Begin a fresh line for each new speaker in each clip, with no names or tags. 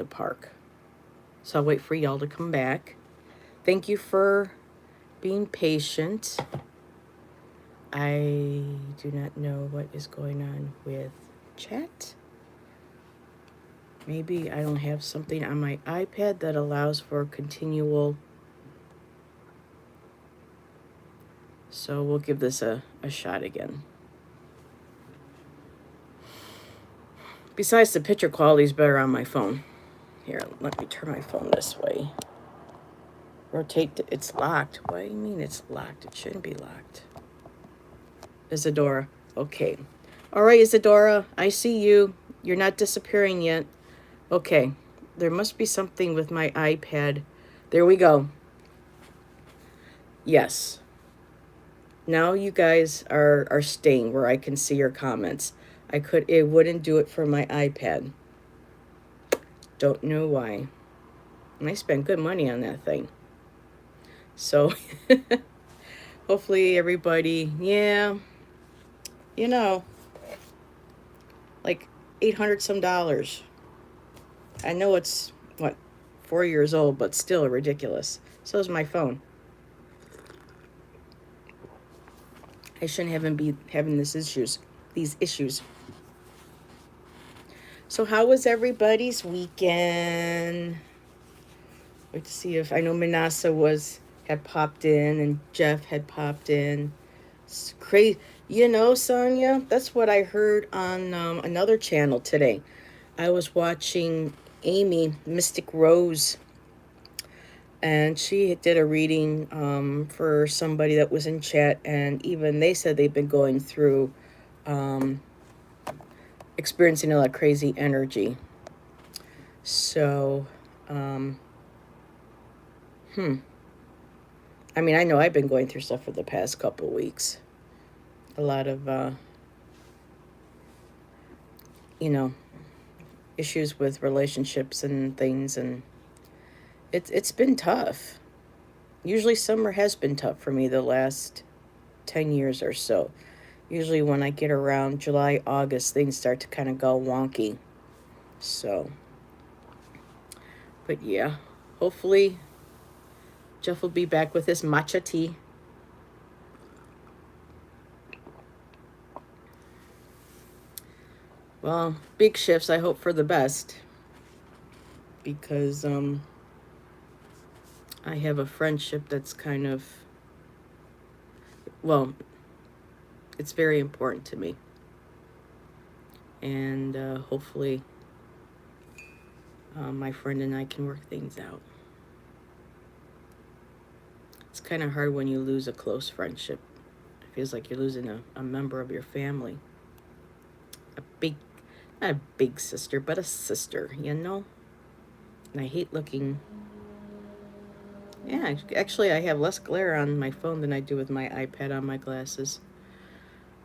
the park. So I'll wait for y'all to come back. Thank you for being patient. I do not know what is going on with chat. Maybe I don't have something on my iPad that allows for continual. So we'll give this a shot again. Besides, the picture quality is better on my phone. Here, let me turn my phone this way. Rotate. It's locked. What do you mean it's locked? It shouldn't be locked. Isadora. Okay. All right, Isadora. I see you. You're not disappearing yet. Okay. There must be something with my iPad. There we go. Yes. Now you guys are staying where I can see your comments. It wouldn't do it for my iPad. Don't know why. And I spent good money on that thing. So hopefully everybody, yeah, you know, like 800 some dollars. I know it's what, 4 years old, but still ridiculous. So is my phone. I shouldn't have be having these issues. So how was everybody's weekend? Wait to see if I know Manasa had popped in and Jeff had popped in. It's crazy. You know, Sonia, that's what I heard on another channel today. I was watching Amy, Mystic Rose, and she did a reading for somebody that was in chat, and even they said they've been going through experiencing a lot of crazy energy. So, I mean, I know I've been going through stuff for the past couple of weeks. A lot of, issues with relationships and things, and it's been tough. Usually summer has been tough for me the last 10 years or so. Usually when I get around July, August, things start to kind of go wonky. So, but yeah, hopefully Jeff will be back with his matcha tea. Well, big shifts, I hope for the best. Because I have a friendship that's kind of, well, it's very important to me. And hopefully my friend and I can work things out. It's kind of hard when you lose a close friendship. It feels like you're losing a member of your family. Not a big sister, but a sister, you know? And I hate looking. Yeah, actually, I have less glare on my phone than I do with my iPad on my glasses.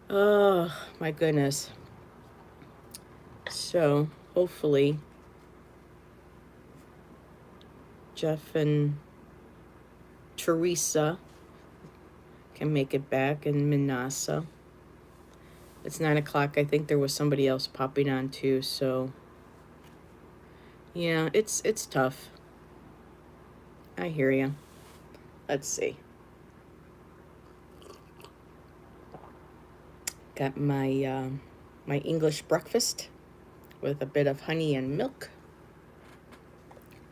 Oh, my goodness. So, hopefully, Jeff and Teresa can make it back, and Manasa. It's 9 o'clock. I think there was somebody else popping on too, so yeah, it's tough. I hear you. Let's see. Got my my English breakfast with a bit of honey and milk.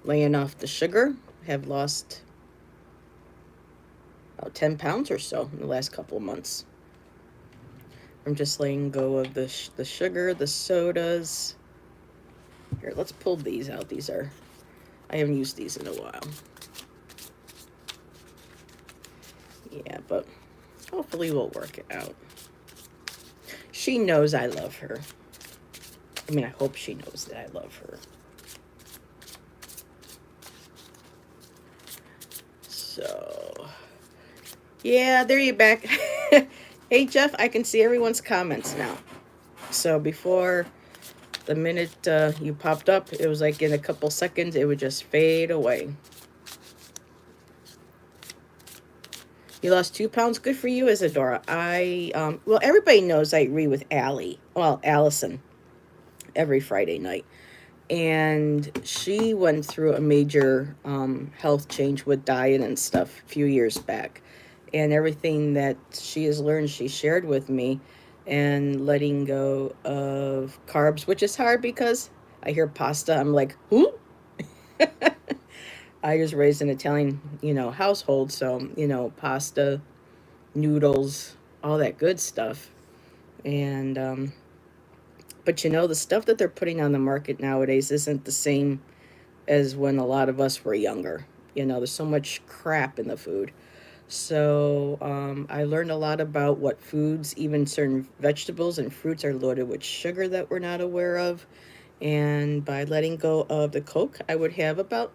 Laying off the sugar. Have lost about 10 pounds or so in the last couple of months. I'm just letting go of the sugar, the sodas. Here, let's pull these out. I haven't used these in a while. Yeah, but hopefully we'll work it out. She knows I love her. I mean, I hope she knows that I love her. So, yeah, there you're back. Hey, Jeff, I can see everyone's comments now. So before the minute you popped up, it was like in a couple seconds, it would just fade away. You lost 2 pounds. Good for you, Isadora. Well, everybody knows I read with Allison every Friday night. And she went through a major health change with diet and stuff a few years back. And everything that she has learned, she shared with me, and letting go of carbs, which is hard because I hear pasta, I'm like, who? I was raised in an Italian, household, so, pasta, noodles, all that good stuff. And, but the stuff that they're putting on the market nowadays isn't the same as when a lot of us were younger. There's so much crap in the food. So I learned a lot about what foods, even certain vegetables and fruits, are loaded with sugar that we're not aware of. And by letting go of the Coke, I would have about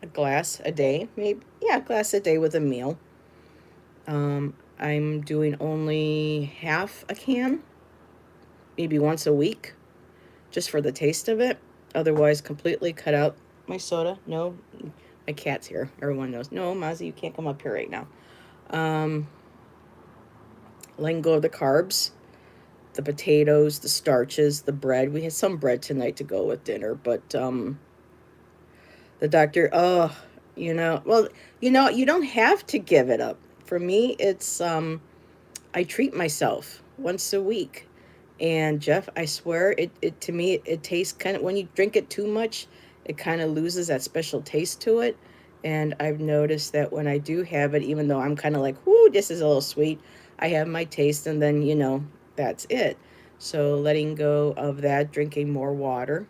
a glass a day, maybe, yeah, a glass a day with a meal. I'm doing only half a can, maybe once a week, just for the taste of it. Otherwise, completely cut out my soda. No, my cat's here. Everyone knows. No, Mozzie, you can't come up here right now. Um, Letting go of the carbs, the potatoes, the starches, the bread. We had some bread tonight to go with dinner, but the doctor, oh, well, you don't have to give it up. For me, it's I treat myself once a week. And Jeff, I swear, it to me, it tastes kind of, when you drink it too much, it kind of loses that special taste to it. And I've noticed that when I do have it, even though I'm kind of like, whoo, this is a little sweet, I have my taste, and then, that's it. So letting go of that, drinking more water.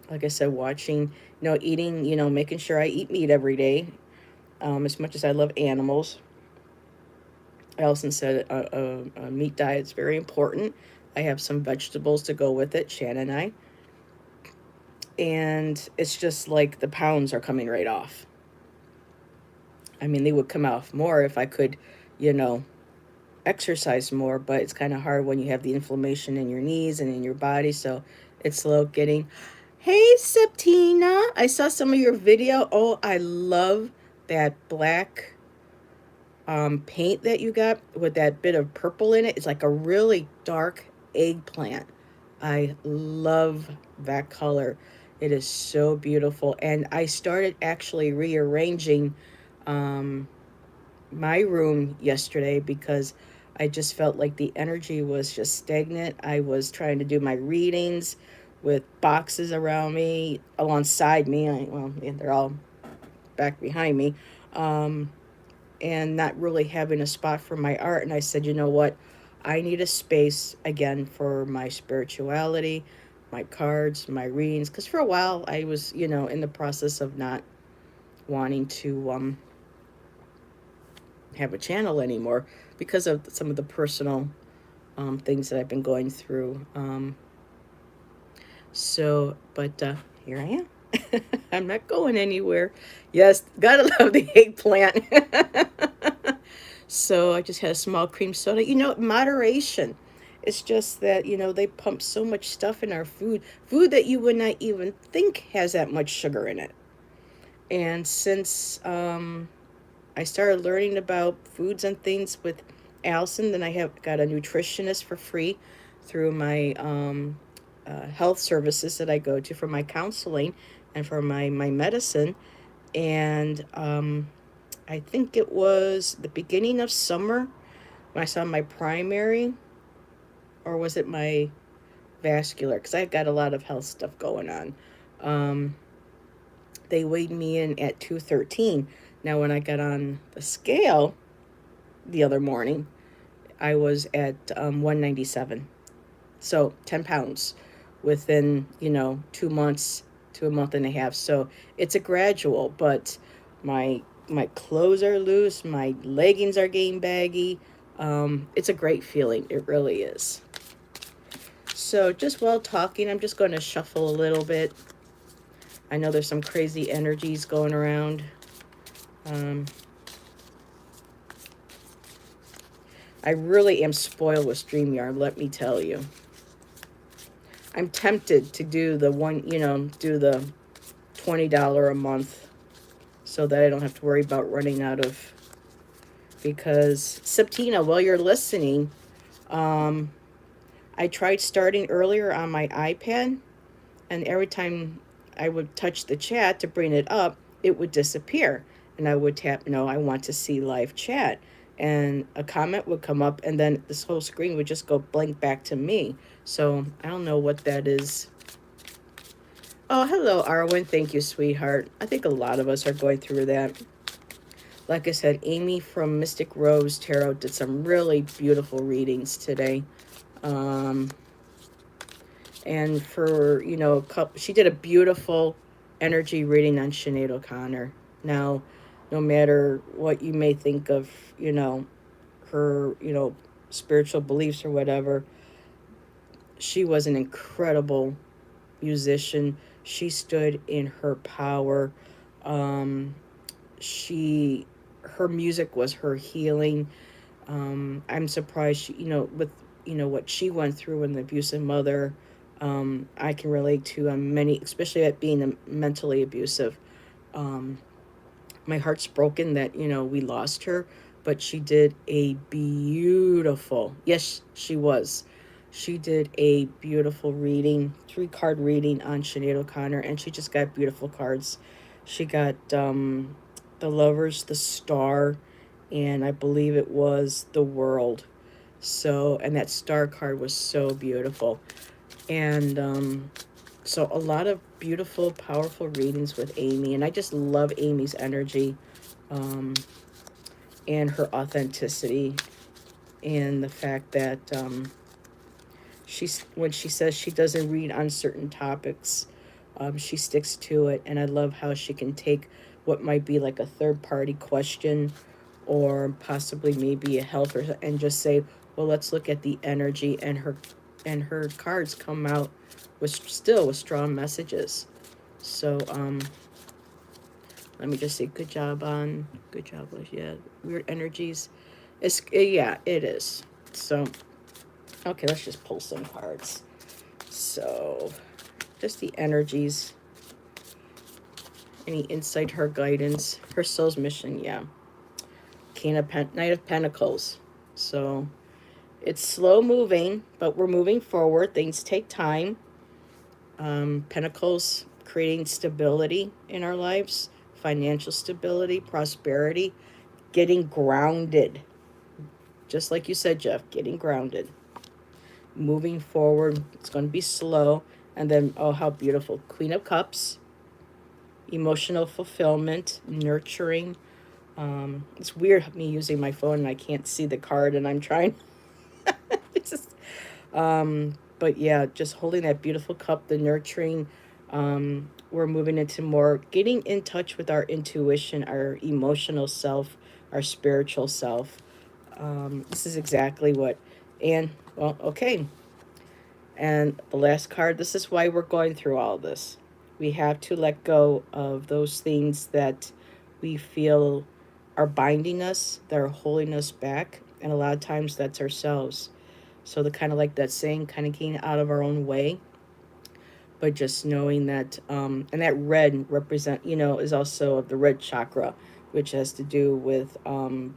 Like I said, watching, eating, making sure I eat meat every day. As much as I love animals, Allison said a meat diet is very important. I have some vegetables to go with it, Shannon and I. And it's just like the pounds are coming right off. I mean, they would come off more if I could, you know, exercise more, but it's kind of hard when you have the inflammation in your knees and in your body. So it's slow getting. Hey, Septina. I saw some of your video. Oh, I love that black paint that you got with that bit of purple in it. It's like a really dark eggplant. I love that color. It is so beautiful. And I started actually rearranging um, my room yesterday because I just felt like the energy was just stagnant. I was trying to do my readings with boxes around me, alongside me. Well, they're all back behind me. And not really having a spot for my art. And I said, you know what? I need a space again for my spirituality, my cards, my readings. Because for a while I was, in the process of not wanting to have a channel anymore because of some of the personal things that I've been going through. But here I am. I'm not going anywhere. Yes, gotta love the eggplant. So I just had a small cream soda. Moderation. It's just that, they pump so much stuff in our food that you would not even think has that much sugar in it. And since I started learning about foods and things with Allison, then I have got a nutritionist for free through my health services that I go to for my counseling and for my medicine. And I think it was the beginning of summer when I saw my primary, or was it my vascular? Because I got a lot of health stuff going on. They weighed me in at 213. Now, when I got on the scale the other morning, I was at 197. So 10 pounds within, 2 months to a month and a half. So it's a gradual, but my clothes are loose, my leggings are getting baggy. It's a great feeling. It really is. So just while talking, I'm just going to shuffle a little bit. I know there's some crazy energies going around. I really am spoiled with StreamYard, let me tell you. I'm tempted to do the $20 a month so that I don't have to worry about running out of. Because, Septina, while you're listening, I tried starting earlier on my iPad, And every time I would touch the chat to bring it up, it would disappear. And I would tap, no, I want to see live chat. And a comment would come up, and then this whole screen would just go blank back to me. So I don't know what that is. Oh, hello, Arwen. Thank you, sweetheart. I think a lot of us are going through that. Like I said, Amy from Mystic Rose Tarot did some really beautiful readings today. And for, you know, she did a beautiful energy reading on Sinead O'Connor. Now, no matter what you may think of, you know, her, you know, spiritual beliefs or whatever, she was an incredible musician. She stood in her power. Um, her music was her healing. I'm surprised, you know, with, you know, what she went through with an abusive mother. I can relate to many, especially at being mentally abusive. Um, my heart's broken that, you know, we lost her, but she did a beautiful, yes, she was. She did a beautiful reading, 3-card reading on Sinead O'Connor, and she just got beautiful cards. She got the Lovers, the Star, and I believe it was the World. So, and that Star card was so beautiful. And so a lot of beautiful, powerful readings with Amy, and I just love Amy's energy, um, and her authenticity, and the fact that she's, when she says she doesn't read on certain topics, she sticks to it. And I love how she can take what might be like a third party question, or possibly maybe a health, or, and just say, well, let's look at the energy, and her cards come out with, still with strong messages. So let me just say, good job, yeah, weird energies. It's, yeah, it is. So okay, let's just pull some cards. So just the energies, any insight, her guidance, her soul's mission. Yeah, Knight of Pentacles. So it's slow moving, but we're moving forward. Things take time. Pentacles creating stability in our lives, financial stability, prosperity, getting grounded. Just like you said, Jeff, getting grounded. Moving forward, it's going to be slow. And then, oh, how beautiful. Queen of Cups, emotional fulfillment, nurturing. It's weird me using my phone and I can't see the card, and I'm trying. It's just, but yeah, just holding that beautiful cup, the nurturing. We're moving into more getting in touch with our intuition, our emotional self, our spiritual self. This is exactly what, and well, okay. And the last card, this is why we're going through all this. We have to let go of those things that we feel are binding us, that are holding us back. And a lot of times that's ourselves. So the kind of like that saying, kind of getting out of our own way, but just knowing that, and that red represent, you know, is also the red chakra, which has to do with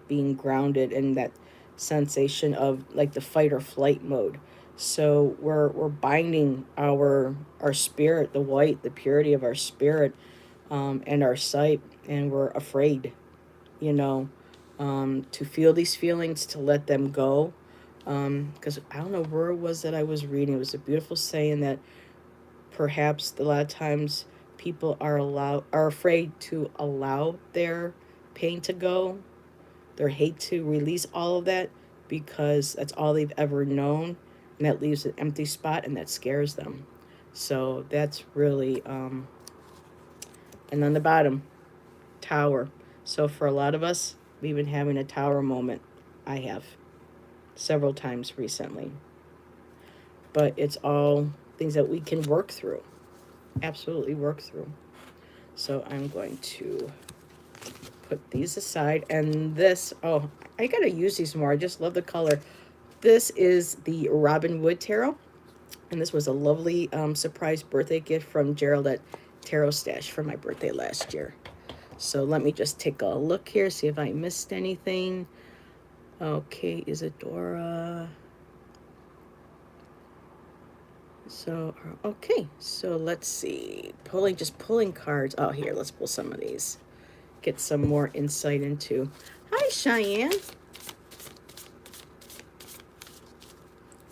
being grounded, and that sensation of like the fight or flight mode. So we're binding our spirit, the white, the purity of our spirit, and our sight, and we're afraid, you know, to feel these feelings, to let them go. Because I don't know where it was that I was reading. It was a beautiful saying that perhaps a lot of times people are afraid to allow their pain to go, their hate to release all of that, because that's all they've ever known, and that leaves an empty spot, and that scares them. So that's really and on the bottom, Tower. So for a lot of us, we've been having a tower moment. I have several times recently, but it's all things that we can work through, absolutely work through. So I'm going to put these aside. And this, oh, I gotta use these more. I just love the color. This is the Robin Wood Tarot. And this was a lovely surprise birthday gift from Gerald at Tarot Stash for my birthday last year. So let me just take a look here, see if I missed anything. Okay, Isadora. So, okay, so let's see. Just pulling cards. Oh, here, let's pull some of these. Get some more insight into. Hi, Cheyenne.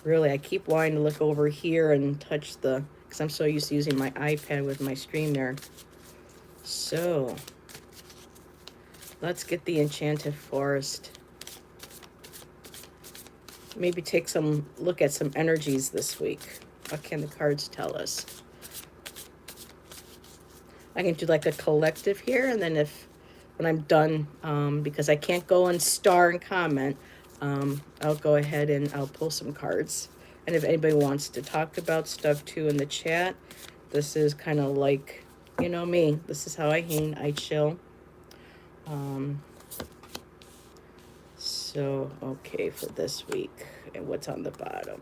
Really, I keep wanting to look over here and touch because I'm so used to using my iPad with my stream there. So, let's get the Enchanted Forest. Maybe take some look at some energies this week. What can the cards tell us? I can do like a collective here, and then when I'm done, because I can't go and star and comment, I'll go ahead and I'll pull some cards. And if anybody wants to talk about stuff too in the chat, this is kind of like, you know me. This is how I hang. I chill. So, okay, for this week. And what's on the bottom?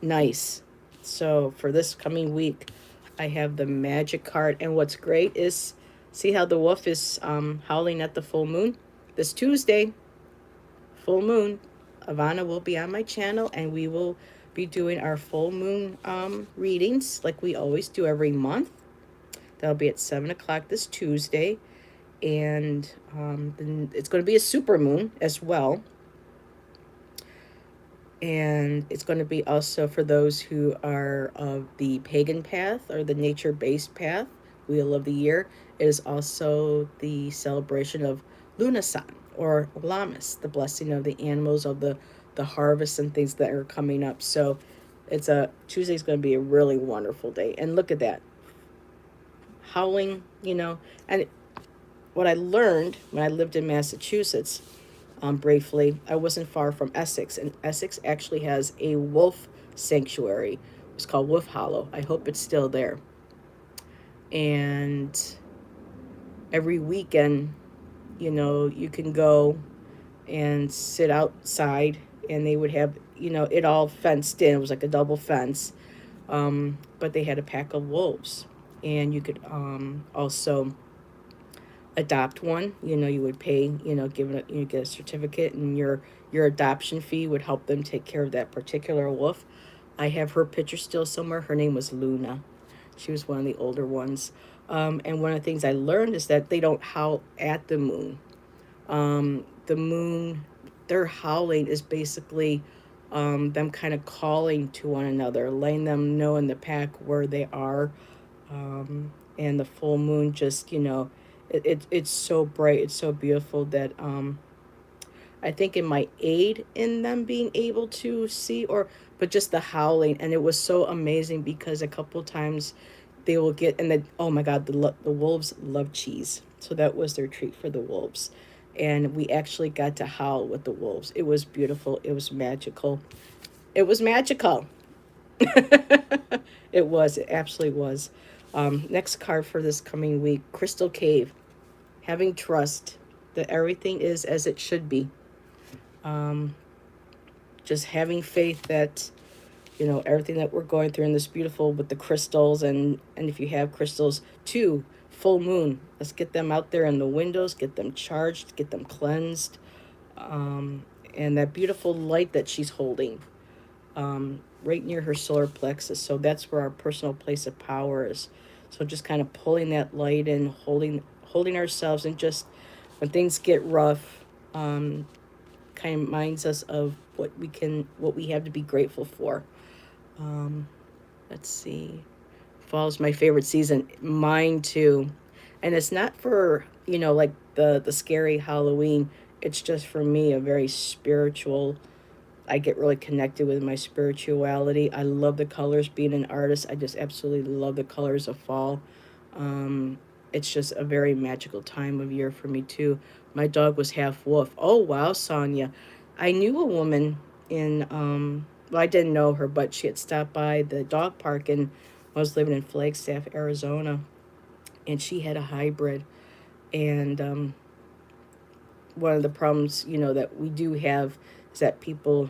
Nice. So, for this coming week, I have the magic card. And what's great is see how the wolf is howling at the full moon? This Tuesday, full moon, Ivana will be on my channel and we will be doing our full moon readings like we always do every month. That'll be at 7 o'clock this Tuesday. And then it's going to be a super moon as well. And it's going to be also for those who are of the pagan path or the nature-based path, Wheel of the Year. It is also the celebration of Lunasan or Lammas, the blessing of the animals of the harvest and things that are coming up. So Tuesday's going to be a really wonderful day. And look at that. Howling, and what I learned when I lived in Massachusetts, briefly, I wasn't far from Essex, and Essex actually has a wolf sanctuary. It's called Wolf Hollow. I hope it's still there. And every weekend, you can go and sit outside, and they would have, it all fenced in. It was like a double fence, but they had a pack of wolves, and you could also adopt one. You would pay, give it, you get a certificate, and your adoption fee would help them take care of that particular wolf. I have her picture still somewhere. Her name was Luna. She was one of the older ones. And one of the things I learned is that they don't howl at the moon. The moon, their howling is basically them kind of calling to one another, letting them know in the pack where they are. And the full moon just, it's so bright, it's so beautiful that I think it might aid in them being able to see, but just the howling. And it was so amazing because a couple times they will get, and then, oh my God, the wolves love cheese. So that was their treat for the wolves. And we actually got to howl with the wolves. It was beautiful. It was magical. It was magical. It absolutely was. Next card for this coming week, Crystal Cave. Having trust that everything is as it should be. Just having faith that, everything that we're going through in this beautiful with the crystals, and if you have crystals too, full moon. Let's get them out there in the windows, get them charged, get them cleansed. And that beautiful light that she's holding. Right near her solar plexus. So that's where our personal place of power is. So just kind of pulling that light and holding ourselves, and just when things get rough, kind of reminds us of what we have to be grateful for. Let's see. Fall's my favorite season. Mine too. And it's not for, like the scary Halloween. It's just for me a very spiritual. I get really connected with my spirituality. I love the colors. Being an artist, I just absolutely love the colors of fall. It's just a very magical time of year for me too. My dog was half wolf. Oh wow, Sonia. I knew a woman in well, I didn't know her, but she had stopped by the dog park, and I was living in Flagstaff, Arizona, and she had a hybrid. And one of the problems, that we do have is that people,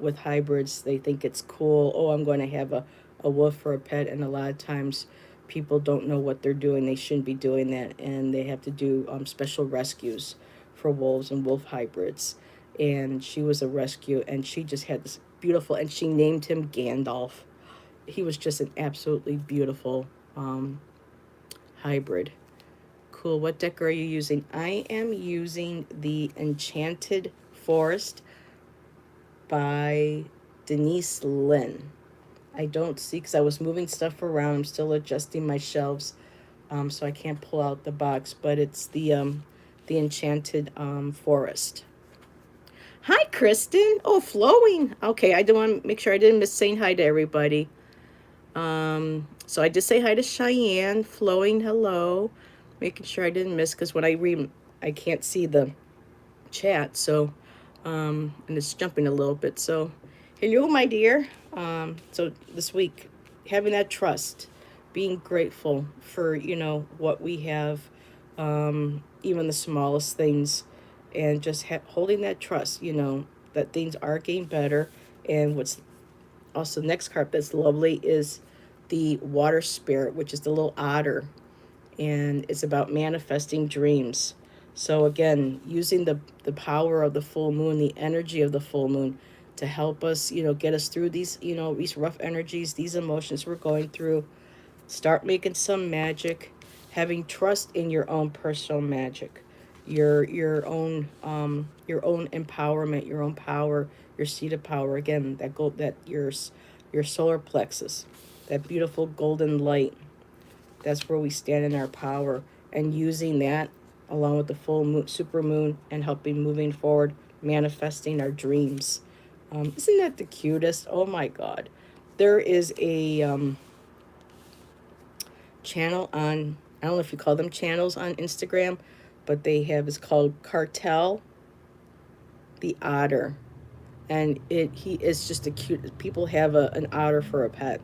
with hybrids, they think it's cool. Oh, I'm going to have a wolf for a pet. And a lot of times people don't know what they're doing. They shouldn't be doing that. And they have to do special rescues for wolves and wolf hybrids. And she was a rescue, and she just had this beautiful. And she named him Gandalf. He was just an absolutely beautiful hybrid. Cool. What deck are you using? I am using the Enchanted Forest by Denise Lynn. I don't see, because I was moving stuff around. I'm still adjusting my shelves, so I can't pull out the box. But it's the Enchanted Forest. Hi, Kristen. Oh, flowing. Okay, I don't want to make sure I didn't miss saying hi to everybody. So I just say hi to Cheyenne, flowing. Hello, making sure I didn't miss, because when I read, I can't see the chat. So, and it's jumping a little bit. So, hello, my dear. So this week, having that trust, being grateful for, what we have, even the smallest things, and just holding that trust, that things are getting better. And what's also next card that's lovely is the water spirit, which is the little otter, and it's about manifesting dreams. So again, using the power of the full moon, the energy of the full moon, to help us, get us through these, these rough energies, these emotions we're going through. Start making some magic, having trust in your own personal magic, your own empowerment, your own power, your seat of power. Again, that your solar plexus, that beautiful golden light. That's where we stand in our power, and using that along with the full moon, super moon, and helping moving forward, manifesting our dreams. Isn't that the cutest? Oh my God. There is a channel on, I don't know if you call them channels on Instagram, but it's called Cartel the Otter. And he is just a cute, people have an otter for a pet.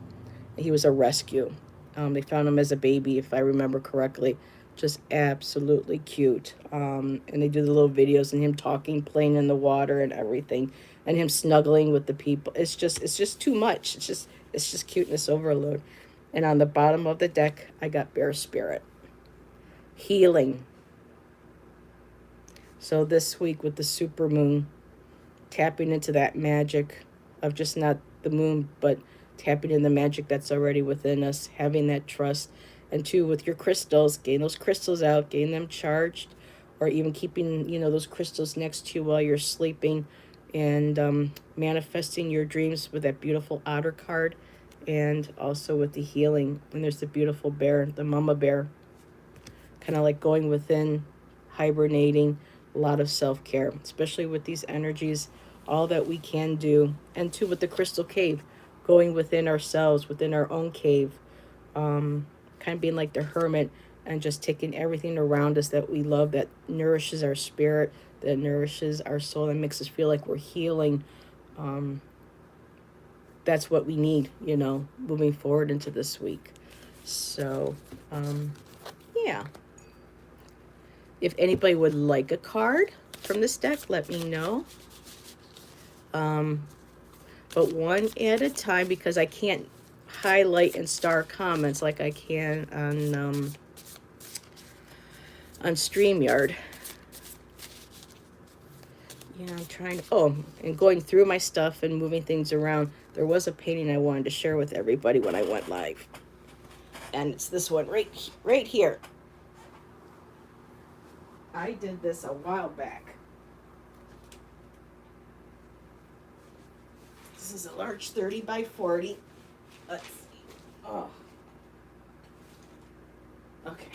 He was a rescue. They found him as a baby, if I remember correctly. Just absolutely cute. And they do the little videos and him talking, playing in the water and everything, and him snuggling with the people. It's just too much. It's just cuteness overload. And on the bottom of the deck, I got Bear Spirit. Healing. So this week with the super moon, tapping into that magic of just not the moon, but tapping in the magic that's already within us, having that trust. And two, with your crystals, getting those crystals out, getting them charged, or even keeping, those crystals next to you while you're sleeping, and manifesting your dreams with that beautiful otter card, and also with the healing. And there's the beautiful bear, the mama bear, kind of like going within, hibernating, a lot of self-care, especially with these energies, all that we can do. And two, with the crystal cave, going within ourselves, within our own cave, kind of being like the hermit, and just taking everything around us that we love, that nourishes our spirit, that nourishes our soul, that makes us feel like we're healing. That's what we need, moving forward into this week. So, yeah. If anybody would like a card from this deck, let me know. But one at a time, because I can't highlight and star comments like I can on StreamYard. Yeah, I'm trying to, and going through my stuff and moving things around. There was a painting I wanted to share with everybody when I went live. And it's this one right here. I did this a while back. This is a large 30 by 40. Let's see. Oh. Okay.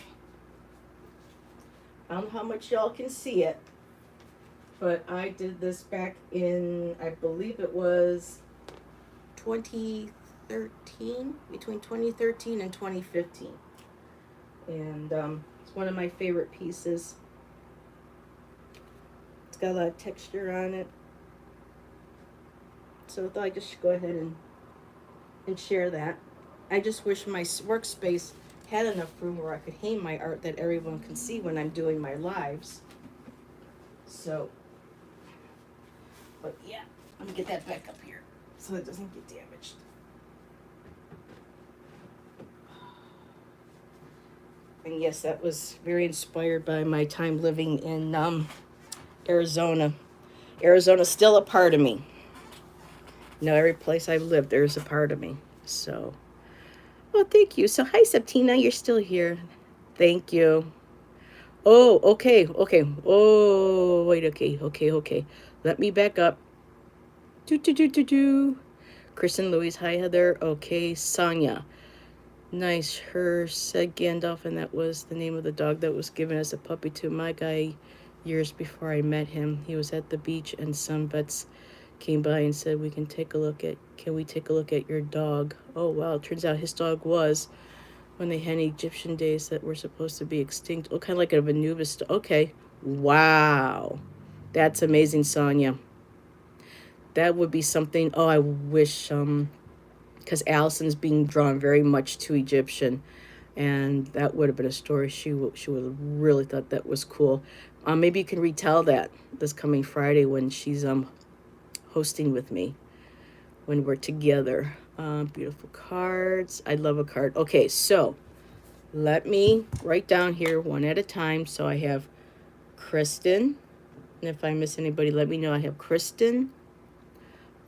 I don't know how much y'all can see it, but I did this back in, I believe it was 2013, between 2013 and 2015. And it's one of my favorite pieces. It's got a lot of texture on it. So I thought I'd just go ahead and share that. I just wish my workspace had enough room where I could hang my art that everyone can see when I'm doing my lives. So, but yeah, let me get that back up here so it doesn't get damaged. And yes, that was very inspired by my time living in Arizona. Arizona's still a part of me. every place I've lived, there's a part of me. So, well, thank you. So, hi, Septina, you're still here. Thank you. Oh, okay, okay. Oh, wait, okay. Let me back up. Do. Kristen Louise, hi, Heather. Okay, Sonia. Nice. Her said Gandalf, and that was the name of the dog that was given as a puppy to my guy years before I met him. He was at the beach, and some vets came by and said, can we take a look at your dog? Oh, wow. It turns out his dog was when they had Egyptian days that were supposed to be extinct. Oh, kind of like a Anubis. Okay. Wow. That's amazing, Sonia. That would be something. Oh, I wish, because Allison's being drawn very much to Egyptian, and that would have been a story she would have really thought that was cool. Maybe you can retell that this coming Friday when she's hosting with me when we're together. Beautiful cards. I love a card. Okay, so let me write down here one at a time. So I have Kristen, and if I miss anybody, let me know. I have Kristen.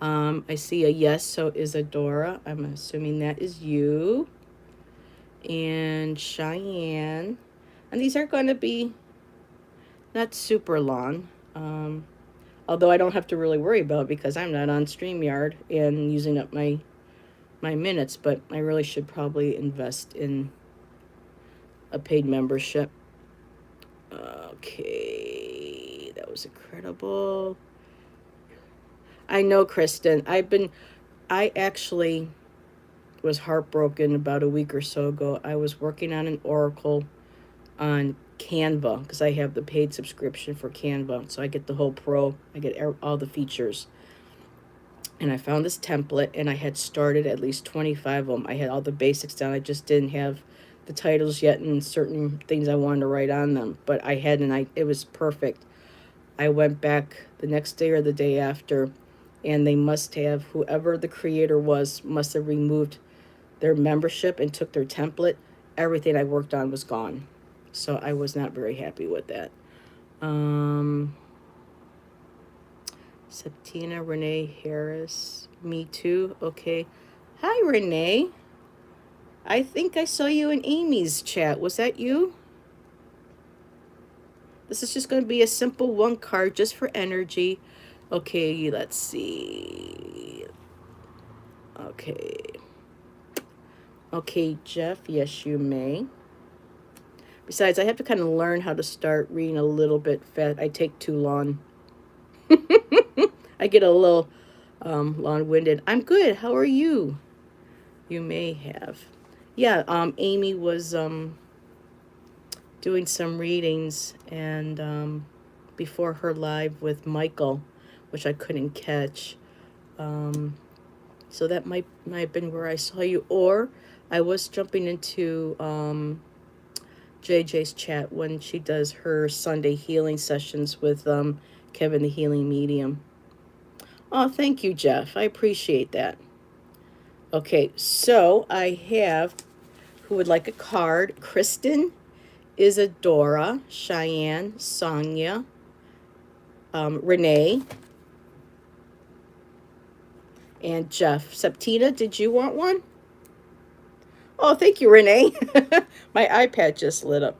I see a yes, so Isadora. I'm assuming that is you. And Cheyenne. And these are going to be not super long. Although I don't have to really worry about it because I'm not on StreamYard and using up my minutes, but I really should probably invest in a paid membership. Okay, that was incredible. I know, Kristen. I actually was heartbroken about a week or so ago. I was working on an oracle on Canva because I have the paid subscription for Canva. So I get the whole pro, I get all the features. And I found this template and I had started at least 25 of them. I had all the basics down. I just didn't have the titles yet and certain things I wanted to write on them. But I had, and it was perfect. I went back the next day or the day after, and they must have, whoever the creator was, must have removed their membership and took their template. Everything I worked on was gone. So I was not very happy with that. Septina, Renee Harris, me too. Okay. Hi, Renee. I think I saw you in Amy's chat. Was that you? This is just going to be a simple one card just for energy. Okay, let's see. Okay. Okay, Jeff, yes, you may. Besides, I have to kind of learn how to start reading a little bit fast. I take too long. I get a little long-winded. I'm good. How are you? You may have. Yeah, Amy was doing some readings and before her live with Michael, which I couldn't catch. So that might have been where I saw you. Or I was jumping into JJ's chat when she does her Sunday healing sessions with Kevin the Healing Medium. Oh, thank you, Jeff. I appreciate that. Okay, so I have who would like a card. Kristen, Isadora, Cheyenne, Sonia, Renee, and Jeff. Septina, did you want one? Oh, thank you, Renee. My iPad just lit up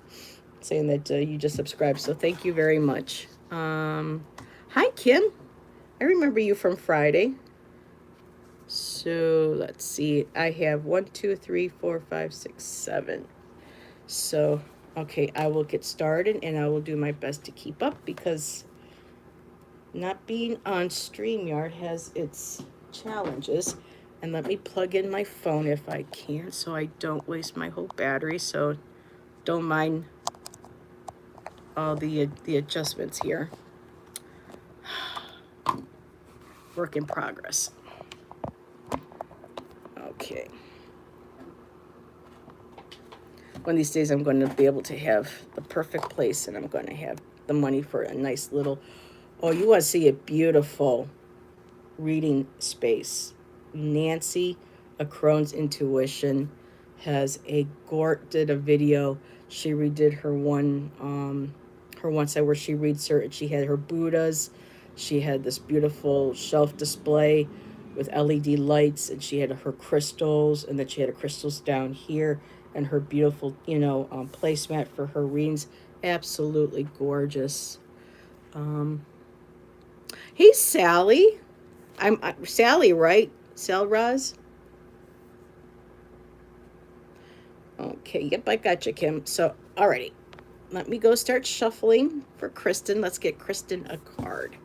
saying that you just subscribed, so thank you very much. Hi, Kim. I remember you from Friday. So let's see. I have 1, 2, 3, 4, 5, 6, 7. So, okay, I will get started and I will do my best to keep up because not being on StreamYard has its challenges. And let me plug in my phone if I can so I don't waste my whole battery. So don't mind all the adjustments here. Work in progress. Okay. One of these days I'm going to be able to have the perfect place and I'm going to have the money for a nice little, oh, you want to see a beautiful reading space. Nancy, A Crone's Intuition, did a video. She redid her one side where she reads her, she had her Buddhas. She had this beautiful shelf display with LED lights, and she had her crystals, and then she had her crystals down here, and her beautiful, placemat for her readings. Absolutely gorgeous. Um, hey, Sally. I'm Sally, right? Sal Raz? Okay, yep, I got you, Kim. So, alrighty. Let me go start shuffling for Kristen. Let's get Kristen a card.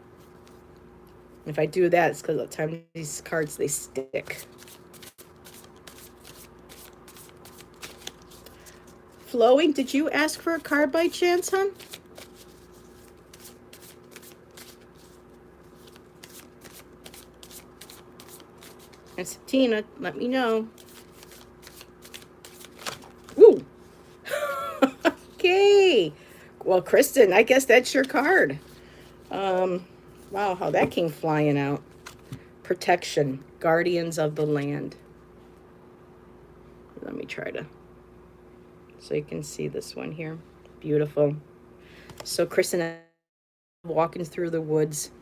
If I do that, it's because of the time these cards, they stick. Flowing, did you ask for a card by chance, hon? It's Tina. Let me know. Woo! Okay. Well, Kristen, I guess that's your card. Wow, how that came flying out. Protection, guardians of the land. Let me try to, so you can see this one here. Beautiful. So, Kristen, walking through the woods,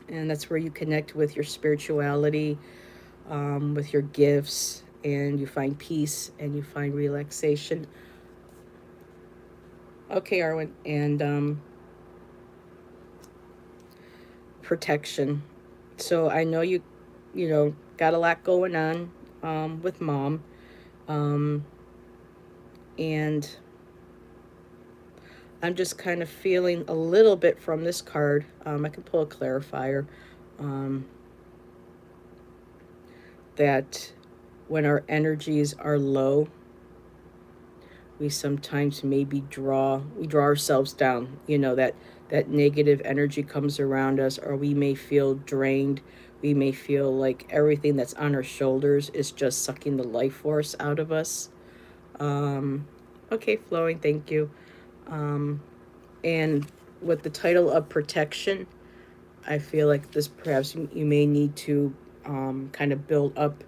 and that's where you connect with your spirituality, with your gifts, and you find peace and you find relaxation. Okay, Arwen, and protection. So I know you got a lot going on with mom, um, and I'm just kind of feeling a little bit from this card. I can pull a clarifier. Um, that when our energies are low, we sometimes maybe we draw ourselves down. That negative energy comes around us, or we may feel drained. We may feel like everything that's on our shoulders is just sucking the life force out of us. um okay, flowing, thank you. And with the title of protection, I feel like this perhaps you may need to kind of build up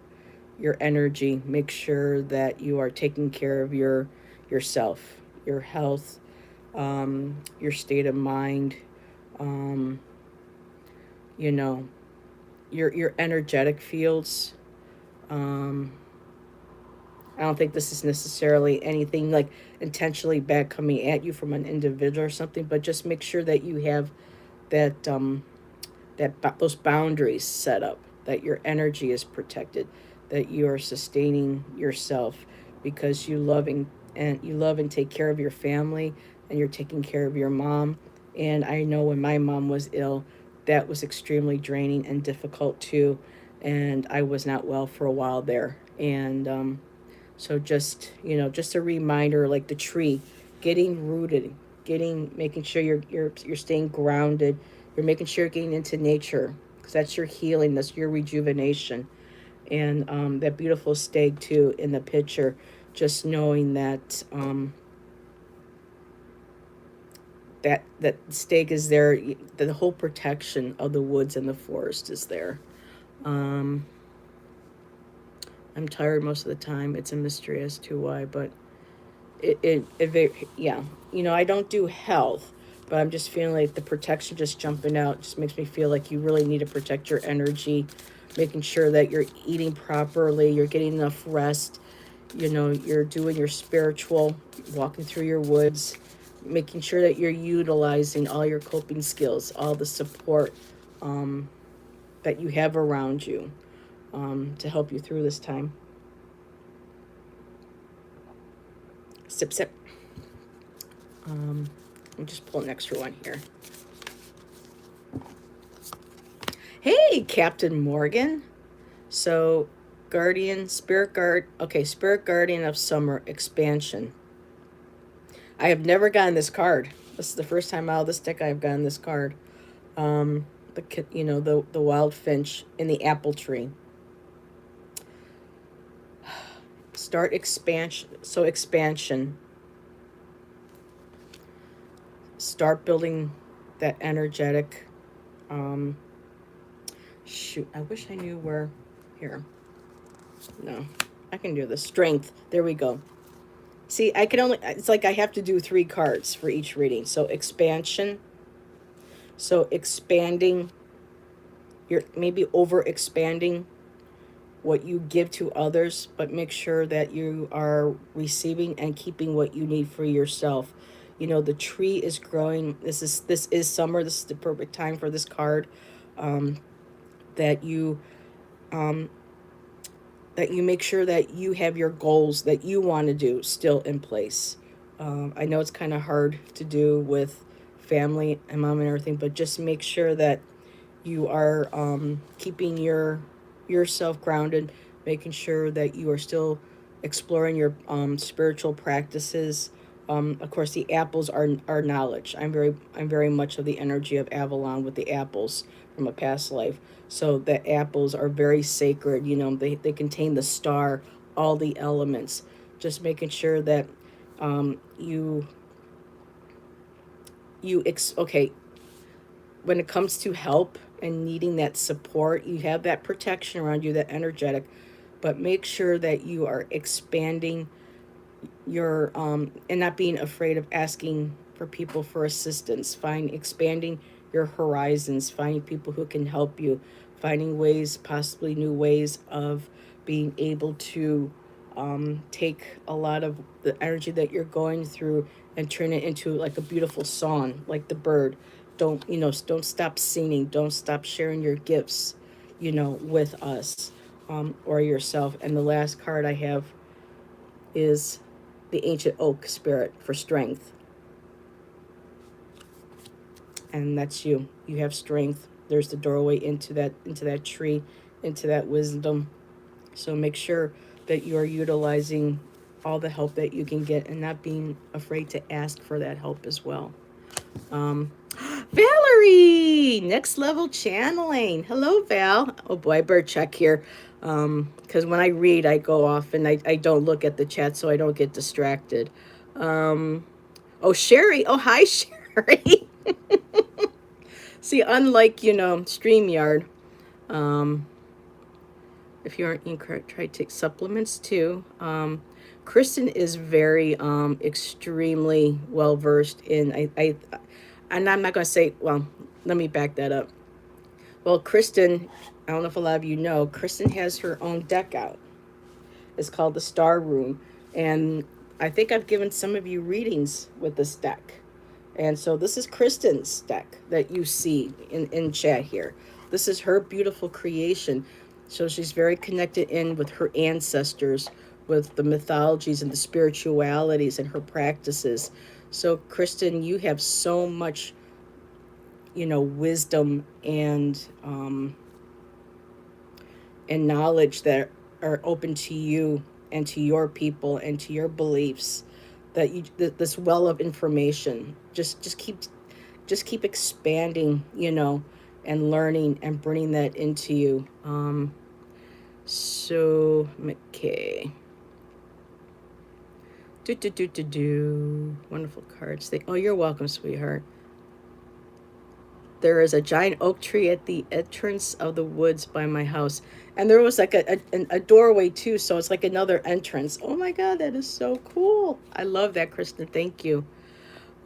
your energy. Make sure that you are taking care of yourself, your health, your state of mind, um, you know, your energetic fields. Um, I don't think this is necessarily anything like intentionally bad coming at you from an individual or something, but just make sure that you have that those boundaries set up, that your energy is protected, that you are sustaining yourself because you love and take care of your family, and you're taking care of your mom. And I know when my mom was ill, that was extremely draining and difficult too, and I was not well for a while there. And so just a reminder, like the tree, getting rooted, making sure you're staying grounded. You're making sure you're getting into nature, because that's your healing, that's your rejuvenation. And that beautiful stag too in the picture, just knowing that that stag is there, the whole protection of the woods and the forest is there. Um, I'm tired most of the time. It's a mystery as to why, but yeah, I don't do health, but I'm just feeling like the protection just jumping out just makes me feel like you really need to protect your energy, making sure that you're eating properly, you're getting enough rest, you're doing your spiritual, walking through your woods, making sure that you're utilizing all your coping skills, all the support that you have around you, to help you through this time. Sip, sip. I'll just pull an extra one here. Hey, Captain Morgan. So, Spirit Guardian of Summer expansion. I have never gotten this card. This is the first time out of this deck I have gotten this card. The wild finch in the apple tree. Start expansion. So expansion. Start building that energetic. Shoot, I wish I knew where. Here. No, I can do this. Strength. There we go. See, it's like I have to do 3 cards for each reading. So expansion. So expanding you're maybe over expanding what you give to others, but make sure that you are receiving and keeping what you need for yourself. You know, the tree is growing. This is summer. This is the perfect time for this card. Um, that you um, that you make sure that you have your goals that you want to do still in place. I know it's kind of hard to do with family and mom and everything, but just make sure that you are keeping yourself grounded, making sure that you are still exploring your spiritual practices. Of course, the apples are knowledge. I'm very much of the energy of Avalon with the apples from a past life. So the apples are very sacred. You know, they contain the star, all the elements. Just making sure that you okay, when it comes to help and needing that support, you have that protection around you, that energetic, but make sure that you are expanding your and not being afraid of asking for people for assistance. Expanding your horizons, finding people who can help you, finding ways, possibly new ways of being able to take a lot of the energy that you're going through and turn it into like a beautiful song, like the bird. Don't stop singing, don't stop sharing your gifts, with us, or yourself. And the last card I have is the ancient oak spirit for strength. And that's you. You have strength. There's the doorway into that tree, into that wisdom. So make sure that you are utilizing all the help that you can get and not being afraid to ask for that help as well. Um, Valerie, next level channeling. Hello, Val. Oh boy, I better check here. Because when I read, I go off and I don't look at the chat so I don't get distracted. Oh, Sherry. Oh, hi, Sherry. See, unlike, StreamYard, um, if you aren't incorrect, try to take supplements too. Kristen is very extremely well versed in and I'm not gonna say, well, let me back that up. Well, Kristen, I don't know if a lot of you know, Kristen has her own deck out. It's called the Star Room, and I think I've given some of you readings with this deck. And so this is Kristen's deck that you see in chat here. This is her beautiful creation. So she's very connected in with her ancestors, with the mythologies and the spiritualities and her practices. So Kristen, you have so much, wisdom and knowledge that are open to you and to your people and to your beliefs, that this well of information, just keep expanding, and learning and bringing that into you. So McKay, wonderful cards. Oh, you're welcome, sweetheart. There is a giant oak tree at the entrance of the woods by my house, and there was like a doorway too, so it's like another entrance. Oh my god, that is so cool. I love that, Kristen. Thank you.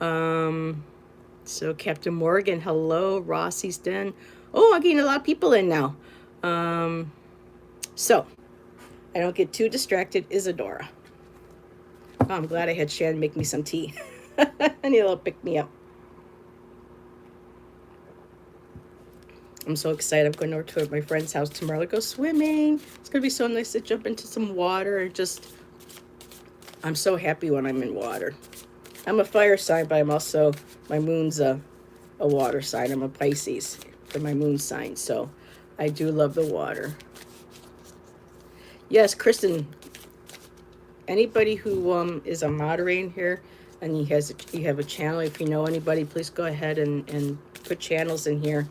So Captain Morgan, hello. Rossi's Den. Oh, I'm getting a lot of people in now. So I don't get too distracted. Isadora. Oh, I'm glad I had Shannon make me some tea. I need a little pick me up. I'm so excited. I'm going over to my friend's house tomorrow to go swimming. It's going to be so nice to jump into some water and I'm so happy when I'm in water. I'm a fire sign, but my moon's a water sign. I'm a Pisces for my moon sign, so I do love the water. Yes, Kristen, anybody who is a moderator here and you have a channel, if you know anybody, please go ahead and put channels in here.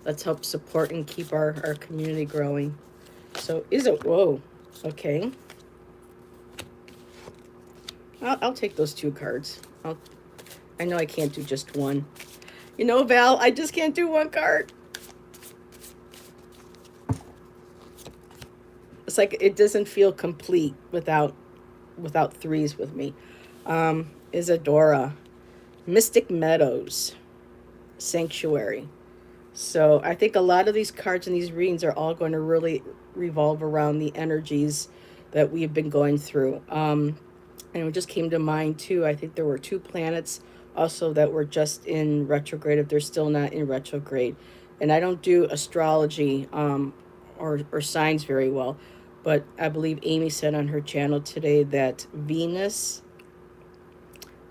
Let's help support and keep our community growing. So whoa, okay. I'll take those 2 cards. I know I can't do just one. Val, I just can't do 1 card. It's like it doesn't feel complete without 3s with me. Isadora, Mystic Meadows, Sanctuary. So I think a lot of these cards and these readings are all going to really revolve around the energies that we've been going through. And it just came to mind too. I think there were two planets also that were just in retrograde, if they're still not in retrograde. And I don't do astrology or signs very well, but I believe Amy said on her channel today that Venus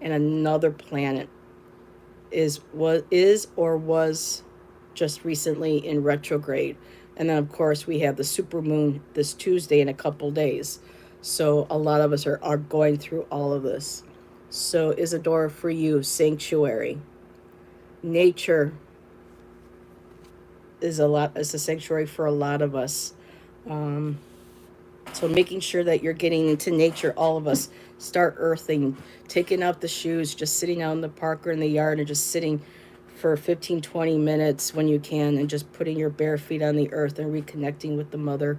and another planet is or was just recently in retrograde. And then of course we have the supermoon this Tuesday in a couple days. So a lot of us are going through all of this. So Isadora, for you, sanctuary. Nature is a sanctuary for a lot of us. Um, So making sure that you're getting into nature, all of us start earthing, taking out the shoes, just sitting out in the park or in the yard and just sitting for 15, 20 minutes when you can, and just putting your bare feet on the earth and reconnecting with the mother,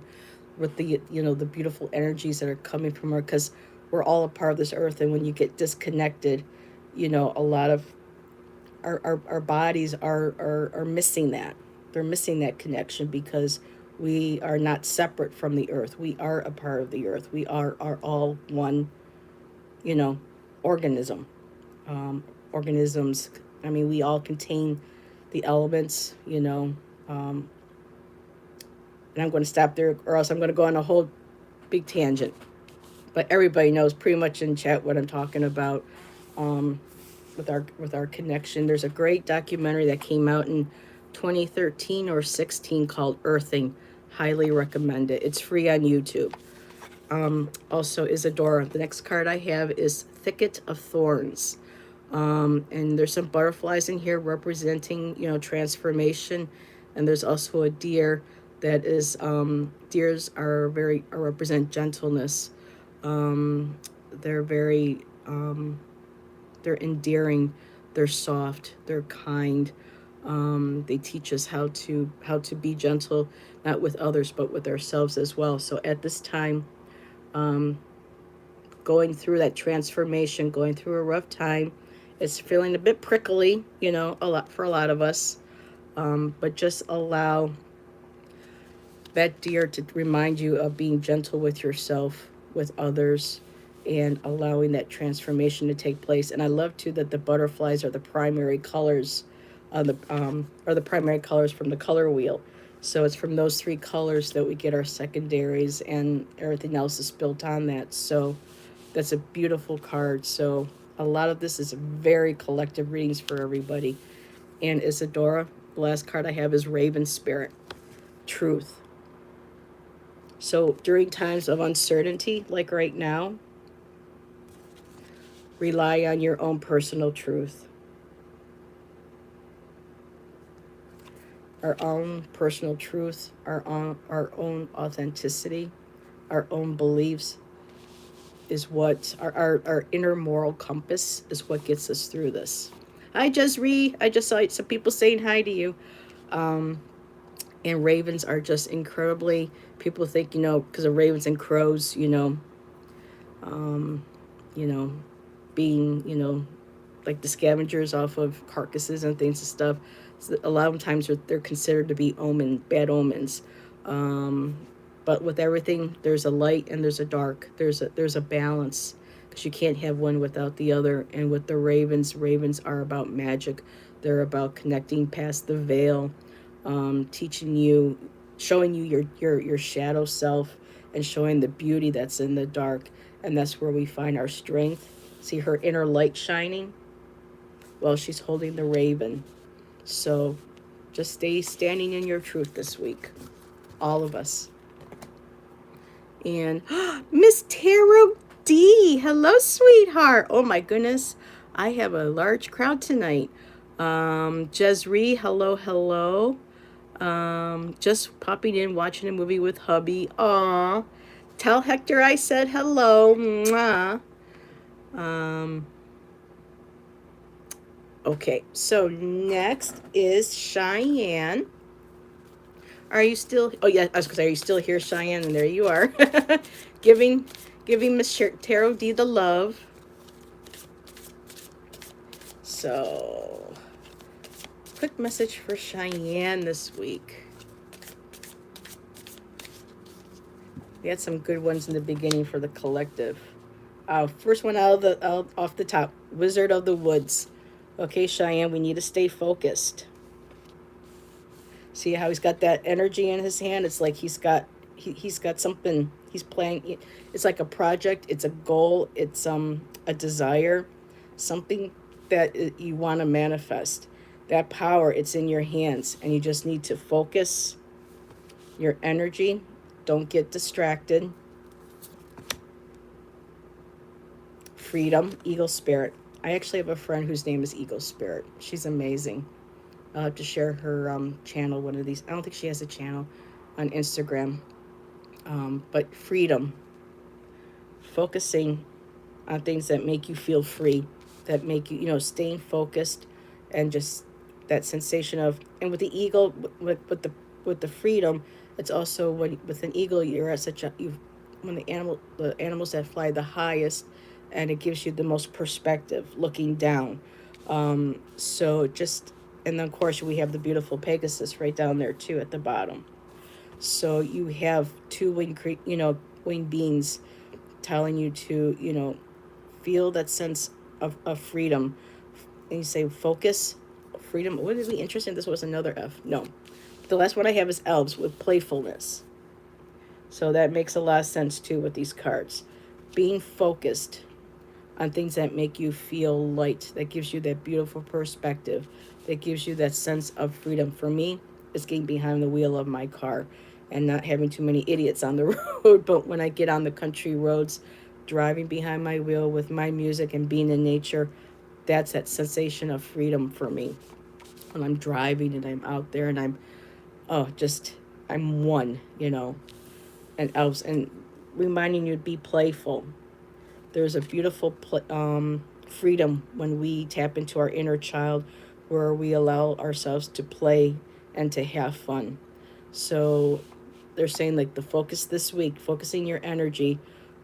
with the, the beautiful energies that are coming from her, because we're all a part of this earth. And when you get disconnected, a lot of our bodies are missing that. They're missing that connection because we are not separate from the earth. We are a part of the earth. We are all one, you know, organism. Organisms, I mean, we all contain the elements, and I'm going to stop there or else I'm going to go on a whole big tangent. But everybody knows pretty much in chat what I'm talking about. With our connection. There's a great documentary that came out in 2013 or 16 called Earthing. Highly recommend it. It's free on YouTube. Also, Isadora. The next card I have is Thicket of Thorns. And there's some butterflies in here representing, transformation. And there's also a deer that is, deers are represent gentleness. They're very, they're endearing, they're soft, they're kind. They teach us how to be gentle, not with others but with ourselves as well. So at this time, going through that transformation, going through a rough time, it's feeling a bit prickly, a lot for a lot of us. But just allow that deer to remind you of being gentle with yourself, with others, and allowing that transformation to take place. And I love too that the butterflies are the primary colors on the primary colors from the color wheel. So it's from those three colors that we get our secondaries, and everything else is built on that. So that's a beautiful card. So a lot of this is very collective readings for everybody. And Isadora, the last card I have is Raven Spirit, Truth. So during times of uncertainty, like right now, rely on your own personal truth. Our own personal truth, our own authenticity, our own beliefs is what our inner moral compass is what gets us through this. Hi, Jezree. I just saw some people saying hi to you. And ravens are just incredibly, people think, because of ravens and crows, being, like the scavengers off of carcasses and things and stuff. So a lot of times they're considered to be bad omens. But with everything, there's a light and there's a dark. There's a balance, because you can't have one without the other. And with the ravens are about magic. They're about connecting past the veil, teaching you, showing you your shadow self, and showing the beauty that's in the dark. And that's where we find our strength. See her inner light shining? Well, she's holding the raven. So just stay standing in your truth this week. All of us. And Miss Tarot D. Hello, sweetheart. Oh my goodness. I have a large crowd tonight. Jezree, hello. Just popping in, watching a movie with hubby. Aw. Tell Hector I said hello. Mwah. Okay, so next is Cheyenne. Are you still? Oh yeah, I was gonna say, are you still here, Cheyenne? And there you are, giving Miss Tarot D the love. So Quick message for Cheyenne this week. We had some good ones in the beginning for the collective. First one off the top, Wizard of the Woods. Okay, Cheyenne, we need to stay focused. See how he's got that energy in his hand? It's like he's got something he's playing. It's like a project, it's a goal, it's a desire, something that you want to manifest. That power, it's in your hands, and you just need to focus your energy. Don't get distracted. Freedom, Eagle Spirit. I actually have a friend whose name is Eagle Spirit. She's amazing. I'll have to share her channel one of these. I don't think she has a channel on Instagram. But freedom, focusing on things that make you feel free, that make you, staying focused, and just that sensation of. And with the eagle, with the freedom, it's also with an eagle, you're at such a when the animals that fly the highest, and it gives you the most perspective looking down. So just, and then of course we have the beautiful Pegasus right down there too at the bottom. So you have two wing beings telling you to feel that sense of freedom. And you say focus, freedom. Would it be interesting? This was another F. No, the last one I have is elves with playfulness. So that makes a lot of sense too with these cards. Being focused on things that make you feel light, that gives you that beautiful perspective, that gives you that sense of freedom. For me, it's getting behind the wheel of my car and not having too many idiots on the road. But when I get on the country roads, driving behind my wheel with my music and being in nature, that's that sensation of freedom for me. When I'm driving and I'm out there and I'm one, and elves, and reminding you to be playful. There's a beautiful freedom when we tap into our inner child, where we allow ourselves to play and to have fun. So they're saying like the focus this week, focusing your energy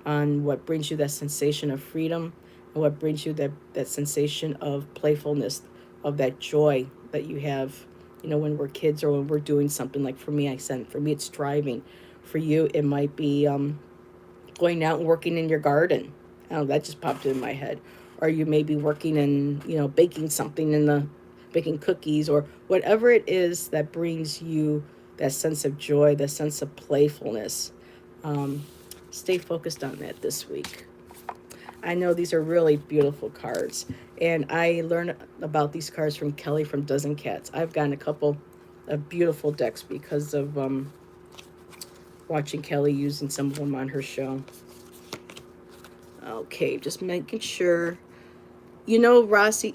on what brings you that sensation of freedom, and what brings you that sensation of playfulness, of that joy that you have, when we're kids or when we're doing something. Like for me, it's driving. For you, it might be going out and working in your garden. Oh, that just popped in my head. Or you may be working and, baking something baking cookies, or whatever it is that brings you that sense of joy, that sense of playfulness. Stay focused on that this week. I know these are really beautiful cards, and I learned about these cards from Kelly from Dozen Cats. I've gotten a couple of beautiful decks because of watching Kelly using some of them on her show. Okay, just making sure. Rossi,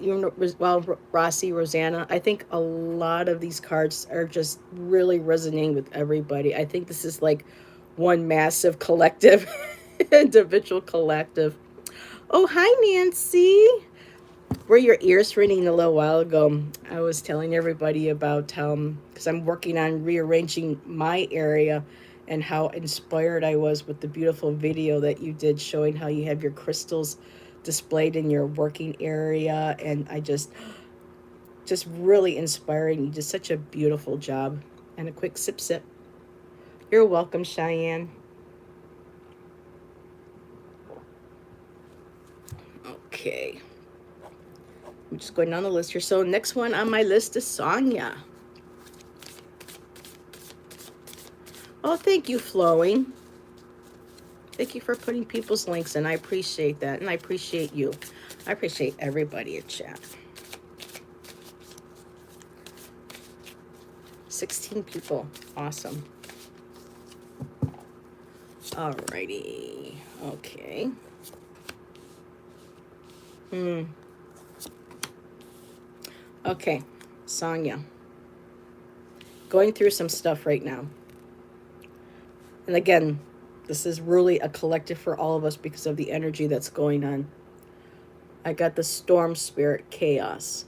Rossi, Rosanna, I think a lot of these cards are just really resonating with everybody. I think this is like one massive collective, individual collective. Oh, hi, Nancy. Were your ears ringing a little while ago? I was telling everybody about because I'm working on rearranging my area, and how inspired I was with the beautiful video that you did showing how you have your crystals displayed in your working area. And I just really inspiring. You did such a beautiful job. And a quick sip. You're welcome, Cheyenne. Okay. I'm just going down the list here. So next one on my list is Sonia. Oh, thank you, Flowing. Thank you for putting people's links in. I appreciate that. And I appreciate you. I appreciate everybody in chat. 16 people. Awesome. Alrighty. Okay. Okay. Sonia. Going through some stuff right now. And again, this is really a collective for all of us because of the energy that's going on. I got the Storm Spirit Chaos.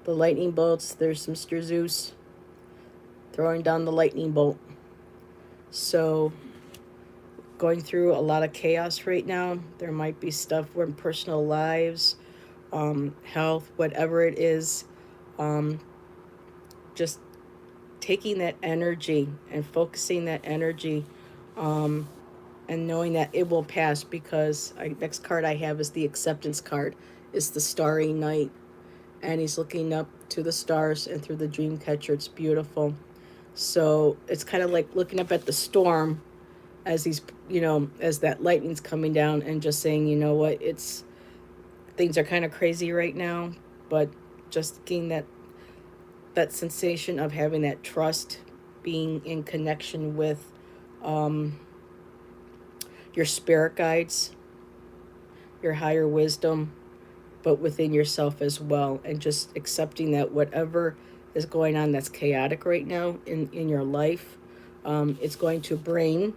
The lightning bolts. There's Mr. Zeus throwing down the lightning bolt. So going through a lot of chaos right now. There might be stuff in personal lives, health, whatever it is. Just taking that energy and focusing that energy, um, and knowing that it will pass, because next card I have is the acceptance card. It's the Starry Night, and he's looking up to the stars and through the dream catcher. It's beautiful. So it's kind of like looking up at the storm as he's, as that lightning's coming down, and just saying, you know what, it's things are kind of crazy right now, but just getting that sensation of having that trust, being in connection with um, your spirit guides, your higher wisdom, but within yourself as well, and just accepting that whatever is going on that's chaotic right now in your life, it's going to bring,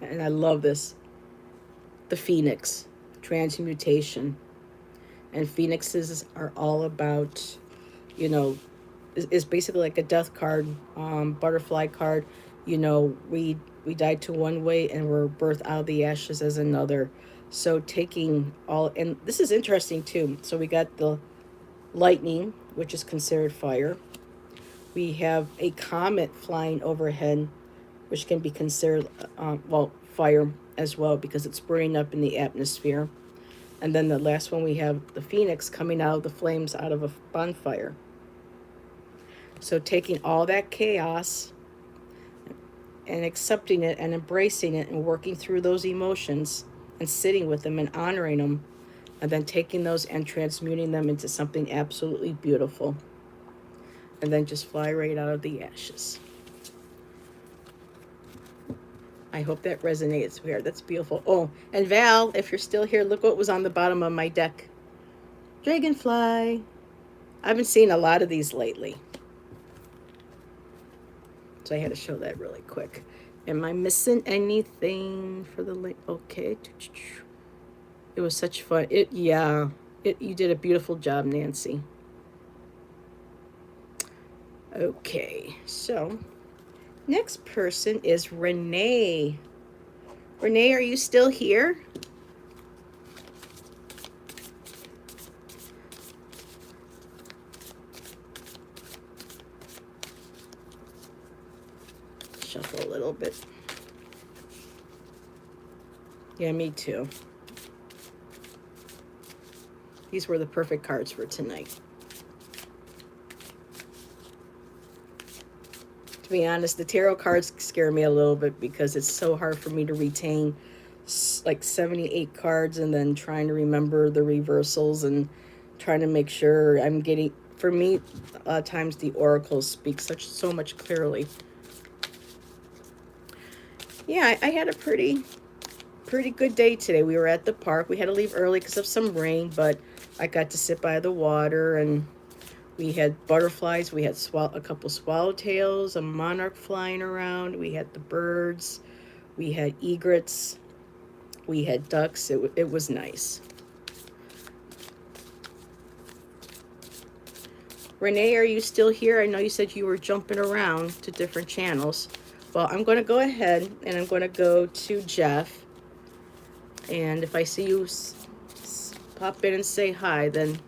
and I love this, the phoenix, transmutation. And phoenixes are all about, you know, is basically like a death card, butterfly card. We died to one way and we're birthed out of the ashes as another. So taking all, and this is interesting too. So we got the lightning, which is considered fire. We have a comet flying overhead, which can be considered, fire as well, because it's burning up in the atmosphere. And then the last one, we have the phoenix coming out of the flames out of a bonfire. So taking all that chaos and accepting it and embracing it and working through those emotions and sitting with them and honoring them, and then taking those and transmuting them into something absolutely beautiful. And then just fly right out of the ashes. I hope that resonates here. That's beautiful. Oh, and Val, if you're still here, look what was on the bottom of my deck. Dragonfly. I've been seeing a lot of these lately, so I had to show that really quick. Am I missing anything for the link? Okay. It was such fun. You did a beautiful job, Nancy. Okay, so next person is Renee. Renee, are you still here? Shuffle a little bit. Yeah, me too. These were the perfect cards for tonight. To be honest, the tarot cards scare me a little bit because it's so hard for me to retain like 78 cards and then trying to remember the reversals and trying to make sure I'm getting, for me, a lot of times the oracles speak so much clearly. Yeah, I had a pretty good day today. We were at the park. We had to leave early because of some rain, but I got to sit by the water, and we had butterflies. We had a couple swallowtails, a monarch flying around. We had the birds. We had egrets. We had ducks. It was nice. Renee, are you still here? I know you said you were jumping around to different channels. Well, I'm going to go ahead and I'm going to go to Jeff. And if I see you pop in and say hi, then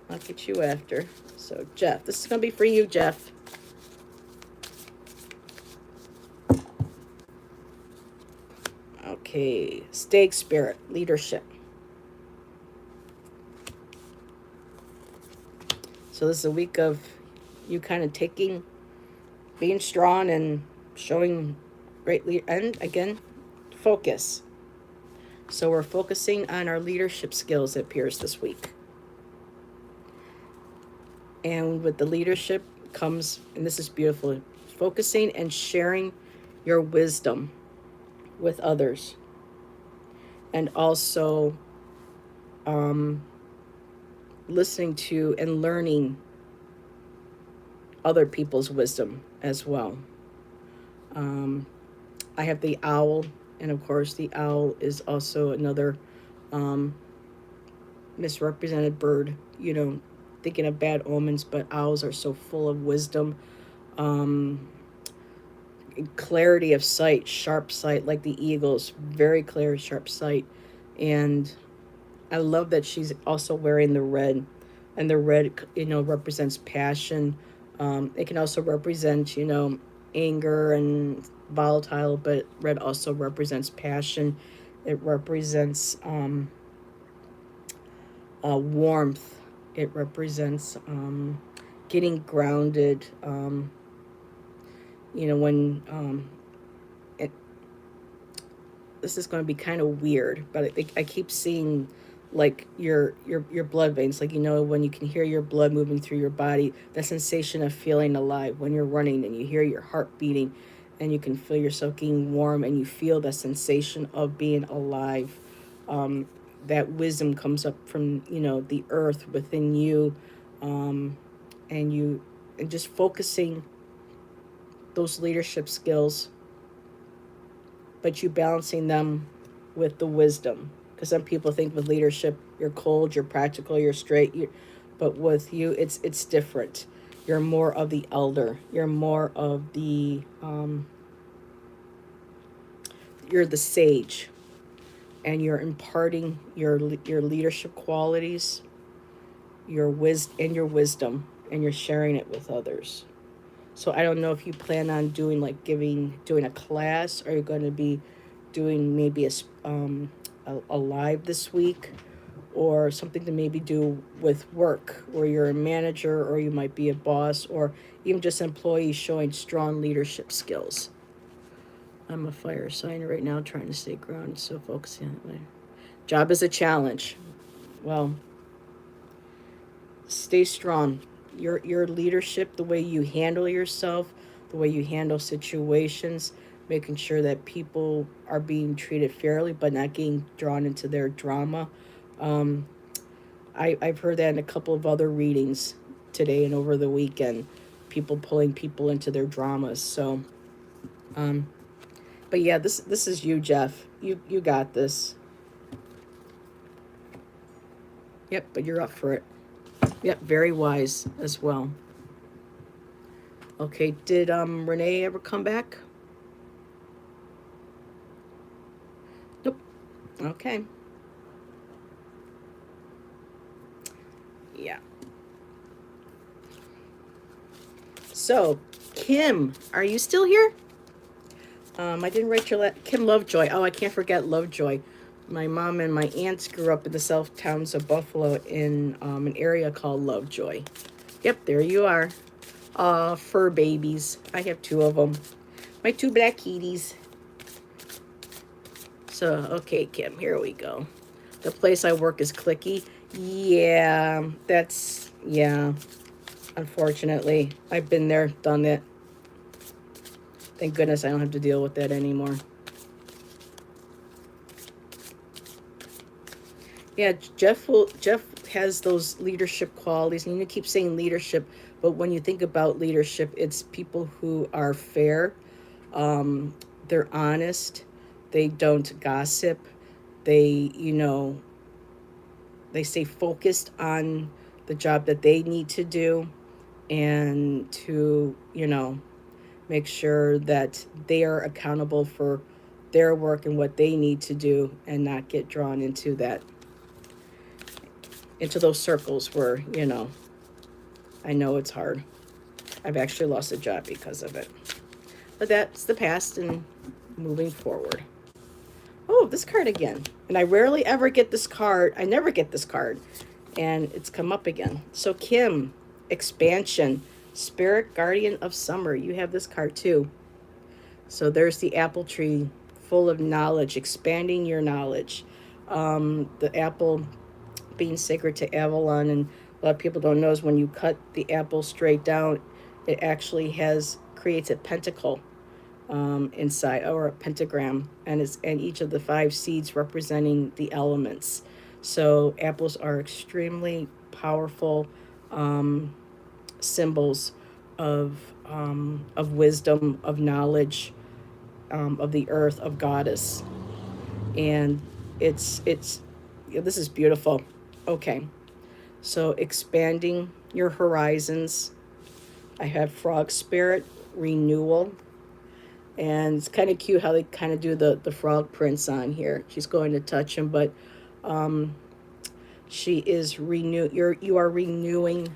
I'll get you after. So, Jeff, this is going to be for you, Jeff. Okay, stake spirit, leadership. So this is a week of you kind of being strong and showing great and again, focus. So we're focusing on our leadership skills, it appears, this week. And with the leadership comes, and this is beautiful, focusing and sharing your wisdom with others. And also listening to and learning other people's wisdom as well. I have the owl, and of course the owl is also another misrepresented bird, thinking of bad omens, but owls are so full of wisdom, clarity of sight, sharp sight, like the eagles, very clear, sharp sight. And I love that she's also wearing the red, and the red, represents passion. It can also represent, anger and volatile, but red also represents passion. It represents warmth. It represents getting grounded. When it, this is going to be kind of weird, but I keep seeing like your blood veins, like when you can hear your blood moving through your body, the sensation of feeling alive when you're running and you hear your heart beating, and you can feel yourself getting warm and you feel the sensation of being alive. That wisdom comes up from the earth within you, um, and just focusing those leadership skills, but you balancing them with the wisdom. Because some people think with leadership, you're cold, you're practical, you're straight. But with you, it's different. You're more of the elder. You're more of the you're the sage, and you're imparting your leadership qualities, your wisdom, and you're sharing it with others. So I don't know if you plan on doing doing a class, or you're going to be doing maybe a live this week, or something to maybe do with work, where you're a manager, or you might be a boss, or even just employees showing strong leadership skills. I'm a fire sign right now, trying to stay grounded, so focusing on my job is a challenge. Well, stay strong. Your leadership, the way you handle yourself, the way you handle situations, making sure that people are being treated fairly but not getting drawn into their drama. um, I've heard that in a couple of other readings today and over the weekend, people pulling people into their dramas. So um, but yeah, this is you, Jeff. You got this. Yep, but you're up for it. Yep, very wise as well. Okay, did Renee ever come back? Nope. Okay. Yeah. So, Kim, are you still here? I didn't write your Kim Lovejoy. Oh, I can't forget Lovejoy. My mom and my aunts grew up in the south towns of Buffalo in an area called Lovejoy. Yep, there you are. Fur babies. I have two of them. My two black kitties. So, okay, Kim, here we go. The place I work is clicky. Yeah, yeah, unfortunately. I've been there, done that. Thank goodness I don't have to deal with that anymore. Yeah, Jeff has those leadership qualities, and you keep saying leadership, but when you think about leadership, it's people who are fair, they're honest, they don't gossip, they they stay focused on the job that they need to do, and to make sure that they are accountable for their work and what they need to do, and not get drawn into those circles where I know it's hard. I've actually lost a job because of it, but that's the past and moving forward. Oh, this card again. And I rarely ever get this card. I never get this card, and it's come up again. So Kim, expansion, spirit guardian of summer. You have this card too. So there's the apple tree, full of knowledge, expanding your knowledge. The apple being sacred to Avalon, and a lot of people don't know is when you cut the apple straight down, it actually creates a pentacle inside, or a pentagram, and each of the five seeds representing the elements. So apples are extremely powerful symbols of wisdom, of knowledge, of the earth, of goddess, and it's this is beautiful. Okay, so expanding your horizons. I have frog spirit, renewal, and it's kind of cute how they kind of do the frog prints on here. She's going to touch him, but She is you are renewing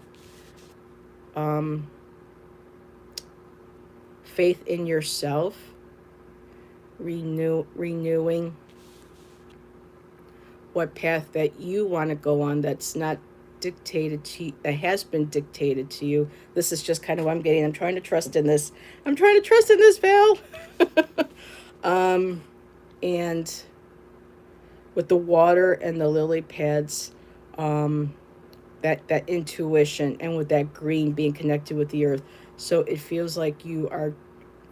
faith in yourself, renewing what path that you want to go on that's not dictated to you, that has been dictated to you. This is just kind of what I'm getting. I'm trying to trust in this. I'm trying to trust in this, Val. And with the water and the lily pads, that intuition, and with that green being connected with the earth. So it feels like you are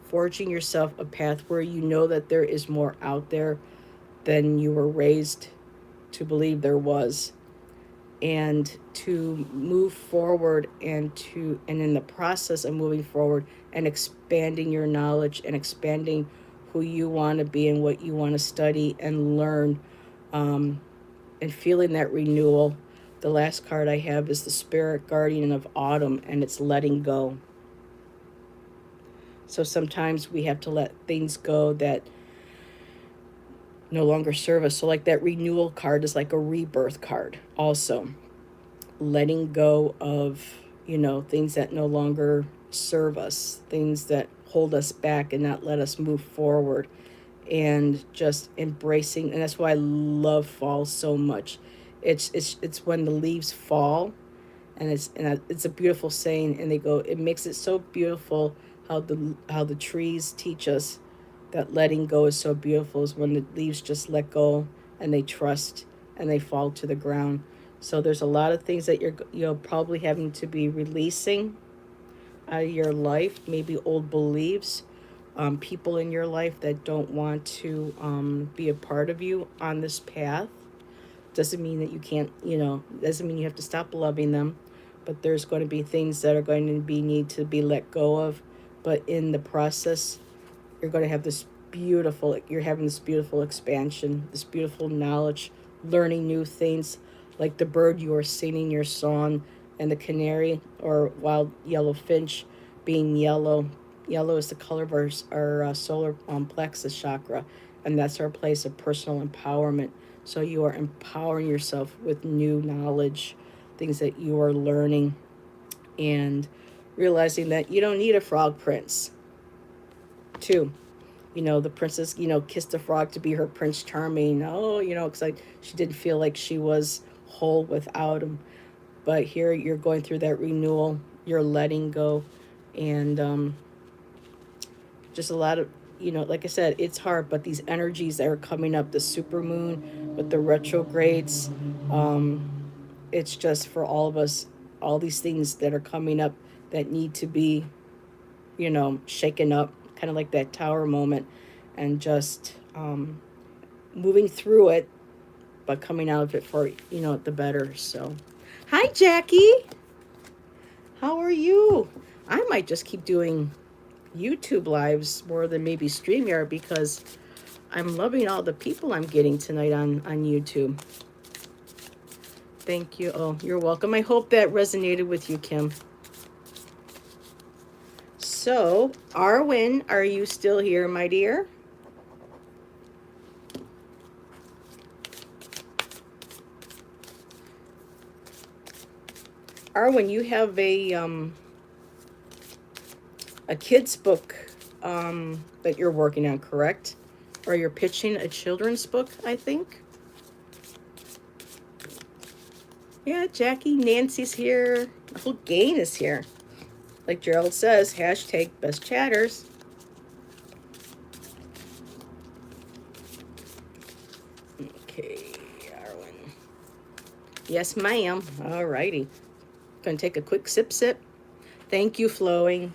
forging yourself a path where you know that there is more out there than you were raised to believe there was, and to move forward, and in the process of moving forward and expanding your knowledge and expanding who you want to be and what you want to study and learn, and feeling that renewal. The last card I have is the Spirit Guardian of Autumn, and it's letting go. So sometimes we have to let things go that no longer serve us. So like that renewal card is like a rebirth card also. Letting go of, things that no longer serve us, things that hold us back and not let us move forward, and just embracing. And that's why I love fall so much. It's when the leaves fall, and it's a beautiful saying, and they go, it makes it so beautiful how the trees teach us that letting go is so beautiful, is when the leaves just let go and they trust and they fall to the ground. So there's a lot of things that you're probably having to be releasing out of your life, maybe old beliefs, people in your life that don't want to be a part of you on this path. Doesn't mean that you can't, doesn't mean you have to stop loving them, but there's going to be things that are going to need to be let go of. But in the process, you're going to have you're having this beautiful expansion, this beautiful knowledge, learning new things, like the bird you are singing your song, and the canary or wild yellow finch being yellow. Yellow is the color of our solar plexus chakra, and that's our place of personal empowerment. So you are empowering yourself with new knowledge, things that you are learning, and realizing that you don't need a frog prince. Two, the princess, kissed the frog to be her Prince Charming. Oh, because she didn't feel like she was whole without him. But here you're going through that renewal, you're letting go, and just a lot of, like I said, it's hard, but these energies that are coming up, the super moon with the retrogrades, it's just for all of us, all these things that are coming up that need to be, shaken up, kind of like that tower moment, and just moving through it, but coming out of it for, the better. So, hi, Jackie. How are you? I might just keep doing YouTube lives more than maybe StreamYard, because I'm loving all the people I'm getting tonight on YouTube. Thank you. Oh, you're welcome. I hope that resonated with you, Kim. So, Arwen, are you still here, my dear? Arwen, you have a kid's book that you're working on, correct? Or you're pitching a children's book, I think. Yeah, Jackie, Nancy's here. The whole gang is here. Like Gerald says, hashtag best chatters. Okay, Arwen. Yes, ma'am. All righty. Gonna take a quick sip. Thank you, Flowing.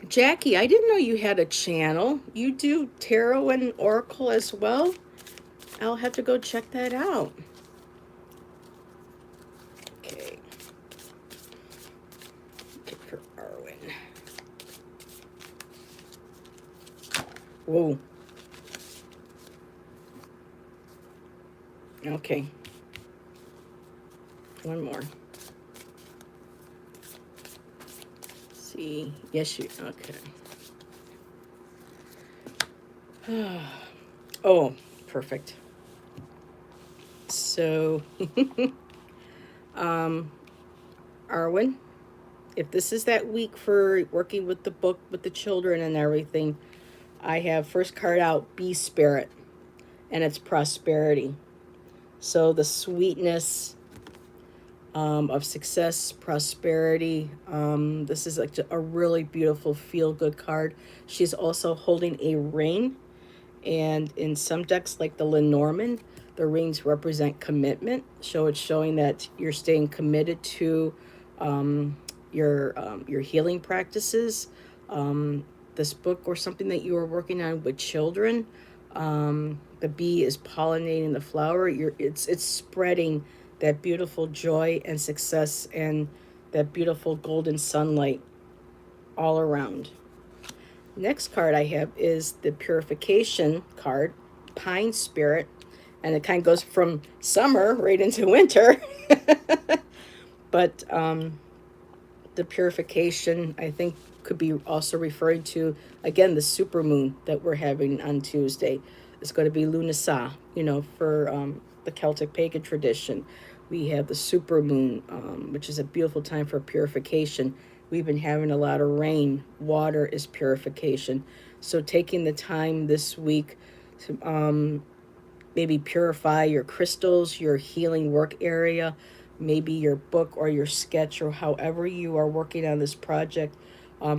Jackie, I didn't know you had a channel. You do tarot and oracle as well? I'll have to go check that out. Okay. Get for Arwen. Whoa. Okay. One more. See. Yes, you. Okay. Oh, perfect. So, Arwen, if this is that week for working with the book, with the children and everything, I have first card out, Bee Spirit, and it's prosperity. So the sweetness of success, prosperity. This is like a really beautiful feel-good card. She's also holding a ring, and in some decks, like the Lenormand, the rings represent commitment. So it's showing that you're staying committed to your healing practices, this book or something that you are working on with children. The bee is pollinating the flower. It's spreading that beautiful joy and success and that beautiful golden sunlight all around. Next card I have is the purification card, Pine Spirit, and it kind of goes from summer right into winter. But the purification, I think, could be also referring to, again, the super moon that we're having on Tuesday. It's going to be Lunasa, for the Celtic pagan tradition. We have the super moon, which is a beautiful time for purification. We've been having a lot of rain. Water is purification. So taking the time this week to maybe purify your crystals, your healing work area, maybe your book or your sketch, or however you are working on this project.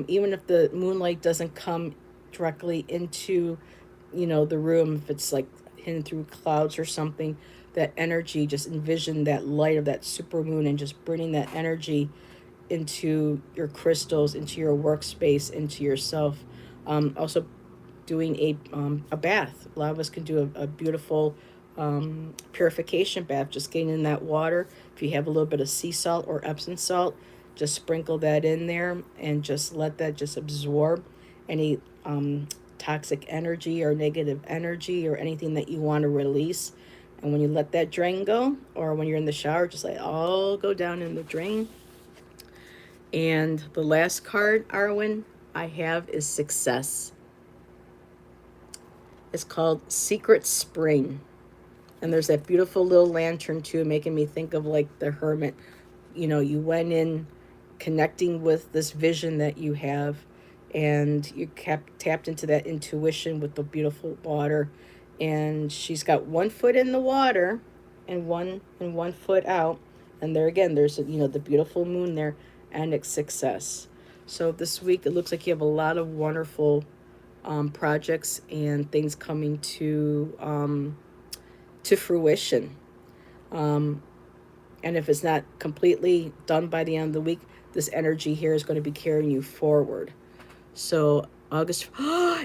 Even if the moonlight doesn't come directly into, the room, if it's like hidden through clouds or something, that energy, just envision that light of that super moon and just bringing that energy into your crystals, into your workspace, into yourself. Also doing a bath. A lot of us can do a beautiful purification bath, just getting in that water. If you have a little bit of sea salt or Epsom salt, just sprinkle that in there and just let that just absorb any toxic energy or negative energy or anything that you want to release. And when you let that drain go, or when you're in the shower, just let it all go down in the drain. And the last card, Arwen, I have is success. It's called Secret Spring. And there's that beautiful little lantern too, making me think of like the hermit. You went in connecting with this vision that you have, and you tapped into that intuition with the beautiful water. And she's got one foot in the water and one foot out. And there again, there's the beautiful moon there, and it's success. So this week it looks like you have a lot of wonderful projects and things coming to fruition. And if it's not completely done by the end of the week, this energy here is going to be carrying you forward. So August,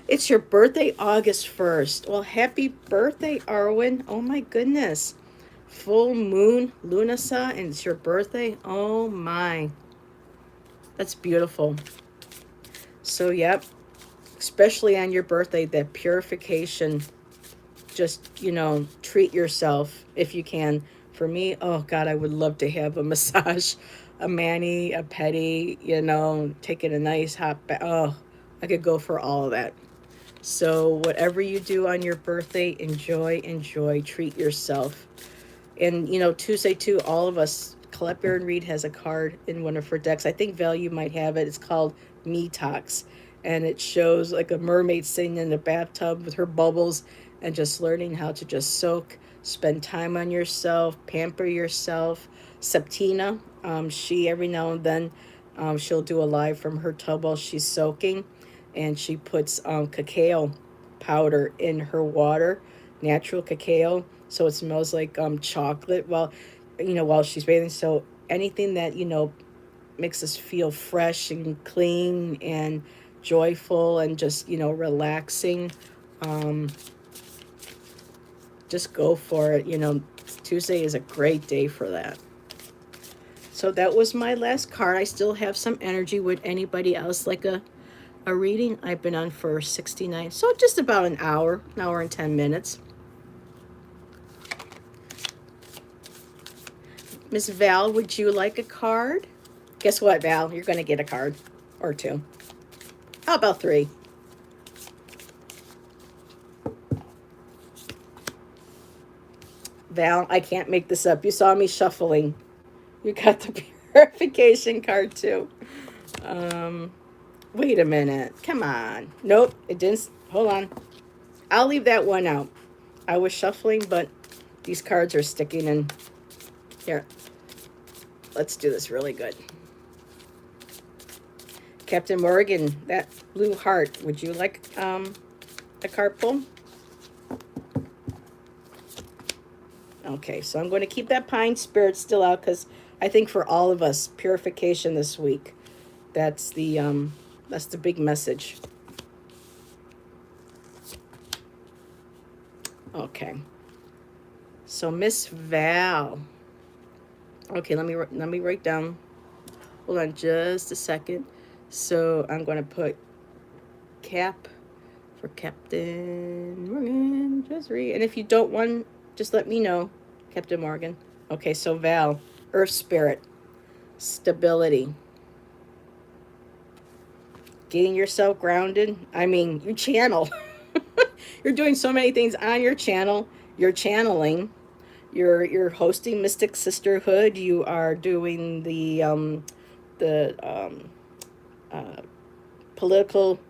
it's your birthday, August 1st. Well, happy birthday, Arwen. Oh my goodness. Full moon, Lunasa, and it's your birthday. Oh my. That's beautiful. So, yep, especially on your birthday, that purification, just, treat yourself if you can. For me, oh God, I would love to have a massage, a mani, a pedi, taking a nice hot bath. Oh, I could go for all of that. So whatever you do on your birthday, enjoy, treat yourself. And, Tuesday too, all of us, Colette Baron Reed has a card in one of her decks. I think Val, you might have it. It's called Me Talks. And it shows like a mermaid sitting in a bathtub with her bubbles and just learning how to just soak, spend time on yourself, pamper yourself. Septina, she every now and then, she'll do a live from her tub while she's soaking. And she puts cacao powder in her water, natural cacao, so it smells like chocolate while she's bathing. So anything that makes us feel fresh and clean and joyful and just relaxing, just go for it. Tuesday is a great day for that. So that was my last card. I still have some energy. Would anybody else like a reading? I've been on for 69, so just about an hour and 10 minutes. Miss Val, would you like a card? Guess what, Val? You're going to get a card or two. How about three? Val, I can't make this up. You saw me shuffling. You got the purification card too. Um, Wait a minute. Come on. Nope, it didn't. Hold on. I'll leave that one out. I was shuffling, but these cards are sticking in. Here, let's do this really good. Captain Morgan, that blue heart. Would you like a card pull? Okay, so I'm going to keep that pine spirit still out because I think for all of us, purification this week. That's the big message. Okay. So Miss Val. Okay, let me write down. Hold on just a second. So I'm going to put Cap for Captain Morgan. Just read. And if you don't want, just let me know, Captain Morgan. Okay, so Val, Earth Spirit, stability. Getting yourself grounded. I mean, you channel. You're doing so many things on your channel. You're channeling. You're hosting Mystic Sisterhood. You are doing the political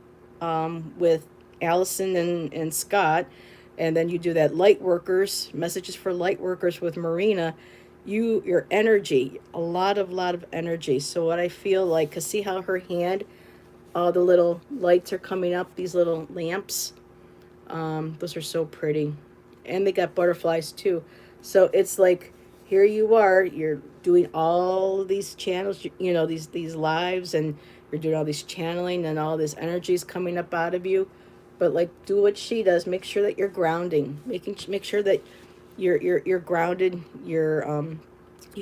with Allison and Scott, and then you do that light workers messages for light workers with Marina. Your energy, a lot of energy. So what I feel like, cause see how her hand, all the little lights are coming up. These little lamps. Those are so pretty, and they got butterflies too. So it's like here you are. You're doing all of these channels. You know these lives, and you're doing all these channeling, and all this energy is coming up out of you. But like, do what she does. Make sure that you're grounding. Make sure that you're grounded. You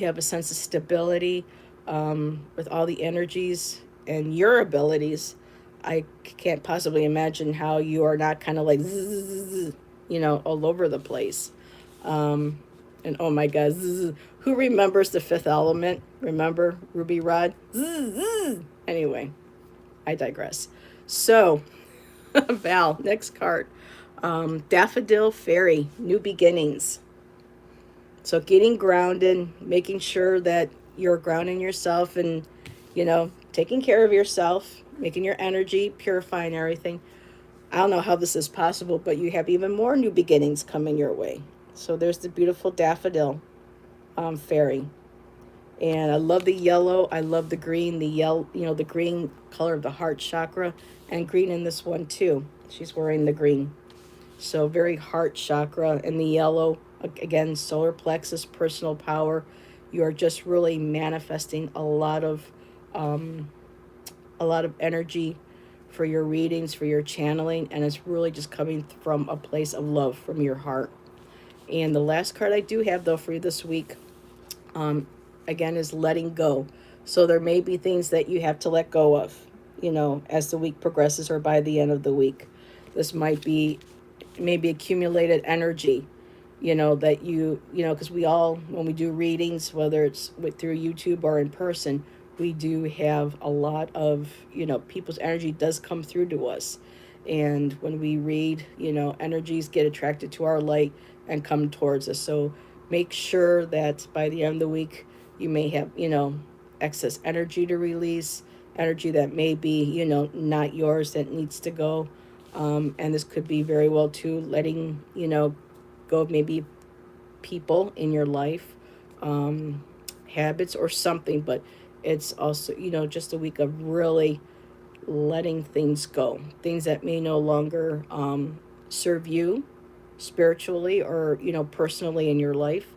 have a sense of stability with all the energies and your abilities. I can't possibly imagine how you are not kind of like, zzz, all over the place. And oh my God, zzz, who remembers the fifth element? Remember Ruby Rod? Zzz, zzz. Anyway, I digress. So, Val, next card. Daffodil Fairy, New Beginnings. So getting grounded, making sure that you're grounding yourself and, taking care of yourself, making your energy, purifying everything. I don't know how this is possible, but you have even more new beginnings coming your way. So there's the beautiful daffodil fairy. And I love the yellow. I love the green, the yellow, the green color of the heart chakra, and green in this one too. She's wearing the green. So very heart chakra, and the yellow, again, solar plexus, personal power. You are just really manifesting a lot of energy for your readings, for your channeling, and it's really just coming from a place of love from your heart. And the last card I do have though for you this week, again, is letting go. So there may be things that you have to let go of, as the week progresses or by the end of the week. This might be maybe accumulated energy, that because we all, when we do readings, whether it's through YouTube or in person, we do have a lot of, people's energy does come through to us. And when we read, energies get attracted to our light and come towards us. So make sure that by the end of the week, you may have, excess energy to release, energy that may be, not yours, that needs to go. And this could be very well too letting, go of maybe people in your life, habits or something, but it's also, just a week of really letting things go, things that may no longer serve you spiritually or, personally in your life,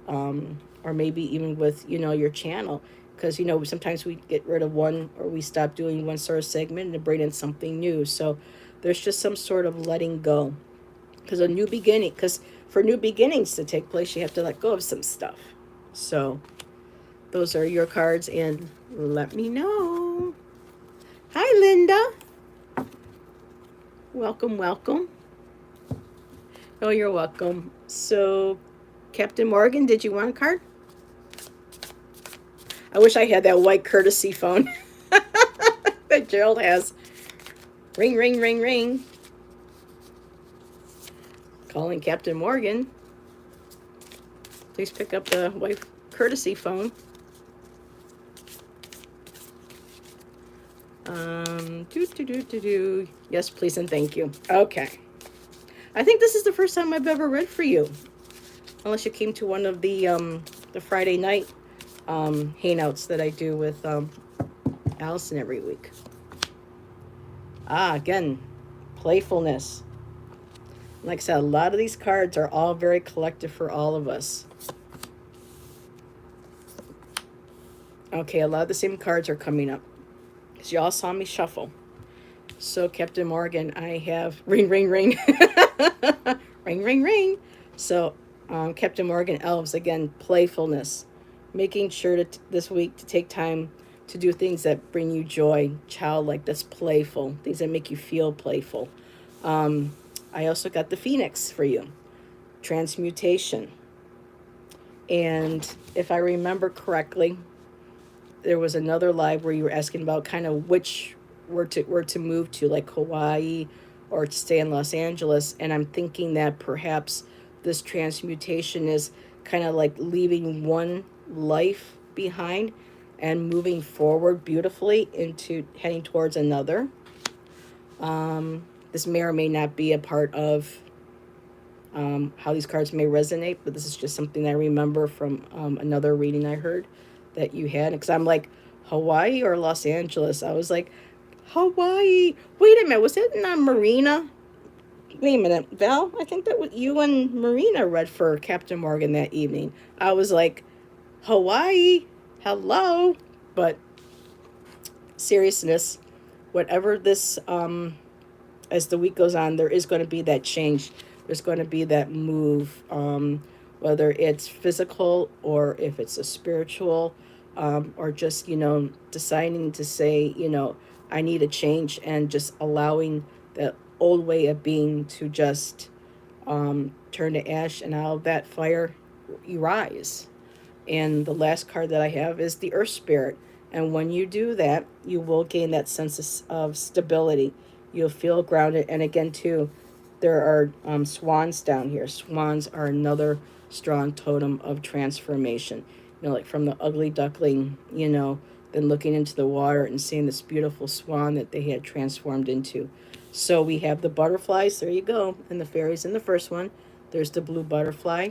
or maybe even with, your channel. Because, sometimes we get rid of one or we stop doing one sort of segment and bring in something new. So there's just some sort of letting go. Because for new beginnings to take place, you have to let go of some stuff. So those are your cards, and let me know. Hi, Linda. Welcome. Oh, you're welcome. So, Captain Morgan, did you want a card? I wish I had that white courtesy phone that Gerald has. Ring, ring, ring, ring. Calling Captain Morgan. please pick up the wife courtesy phone. Yes, please and thank you. Okay. I think this is the first time I've ever read for you. Unless you came to one of the Friday night hangouts that I do with Allison every week. Again, playfulness. Like I said, a lot of these cards are all very collective for all of us. Okay, a lot of the same cards are coming up. Because y'all saw me shuffle. So, Captain Morgan, I have ring, ring, ring. Ring, ring, ring. So, Captain Morgan, elves, again, playfulness. Making sure to this week to take time to do things that bring you joy, childlike, that's playful, things that make you feel playful. I also got the Phoenix for you, transmutation. And if I remember correctly, there was another live where you were asking about kind of which were to move to, like Hawaii or to stay in Los Angeles. And I'm thinking that perhaps this transmutation is kind of like leaving one life behind and moving forward beautifully into heading towards another. This may or may not be a part of how these cards may resonate, but this is just something that I remember from another reading I heard that you had. Because I'm like, Hawaii or Los Angeles? I was like, Hawaii. Wait a minute, was it in Marina? Wait a minute, Val, I think that what you and Marina read for Captain Morgan that evening. I was like, Hawaii, hello. But seriousness, whatever this, as the week goes on, there is going to be that change. There's going to be that move, whether it's physical or if it's a spiritual, or just, deciding to say, I need a change, and just allowing the old way of being to just turn to ash, and out of that fire you rise. And the last card that I have is the Earth Spirit. And when you do that, you will gain that sense of stability. You'll feel grounded. And again, too, there are swans down here. Swans are another strong totem of transformation. Like from the ugly duckling, then looking into the water and seeing this beautiful swan that they had transformed into. So we have the butterflies. There you go. And the fairies in the first one. There's the blue butterfly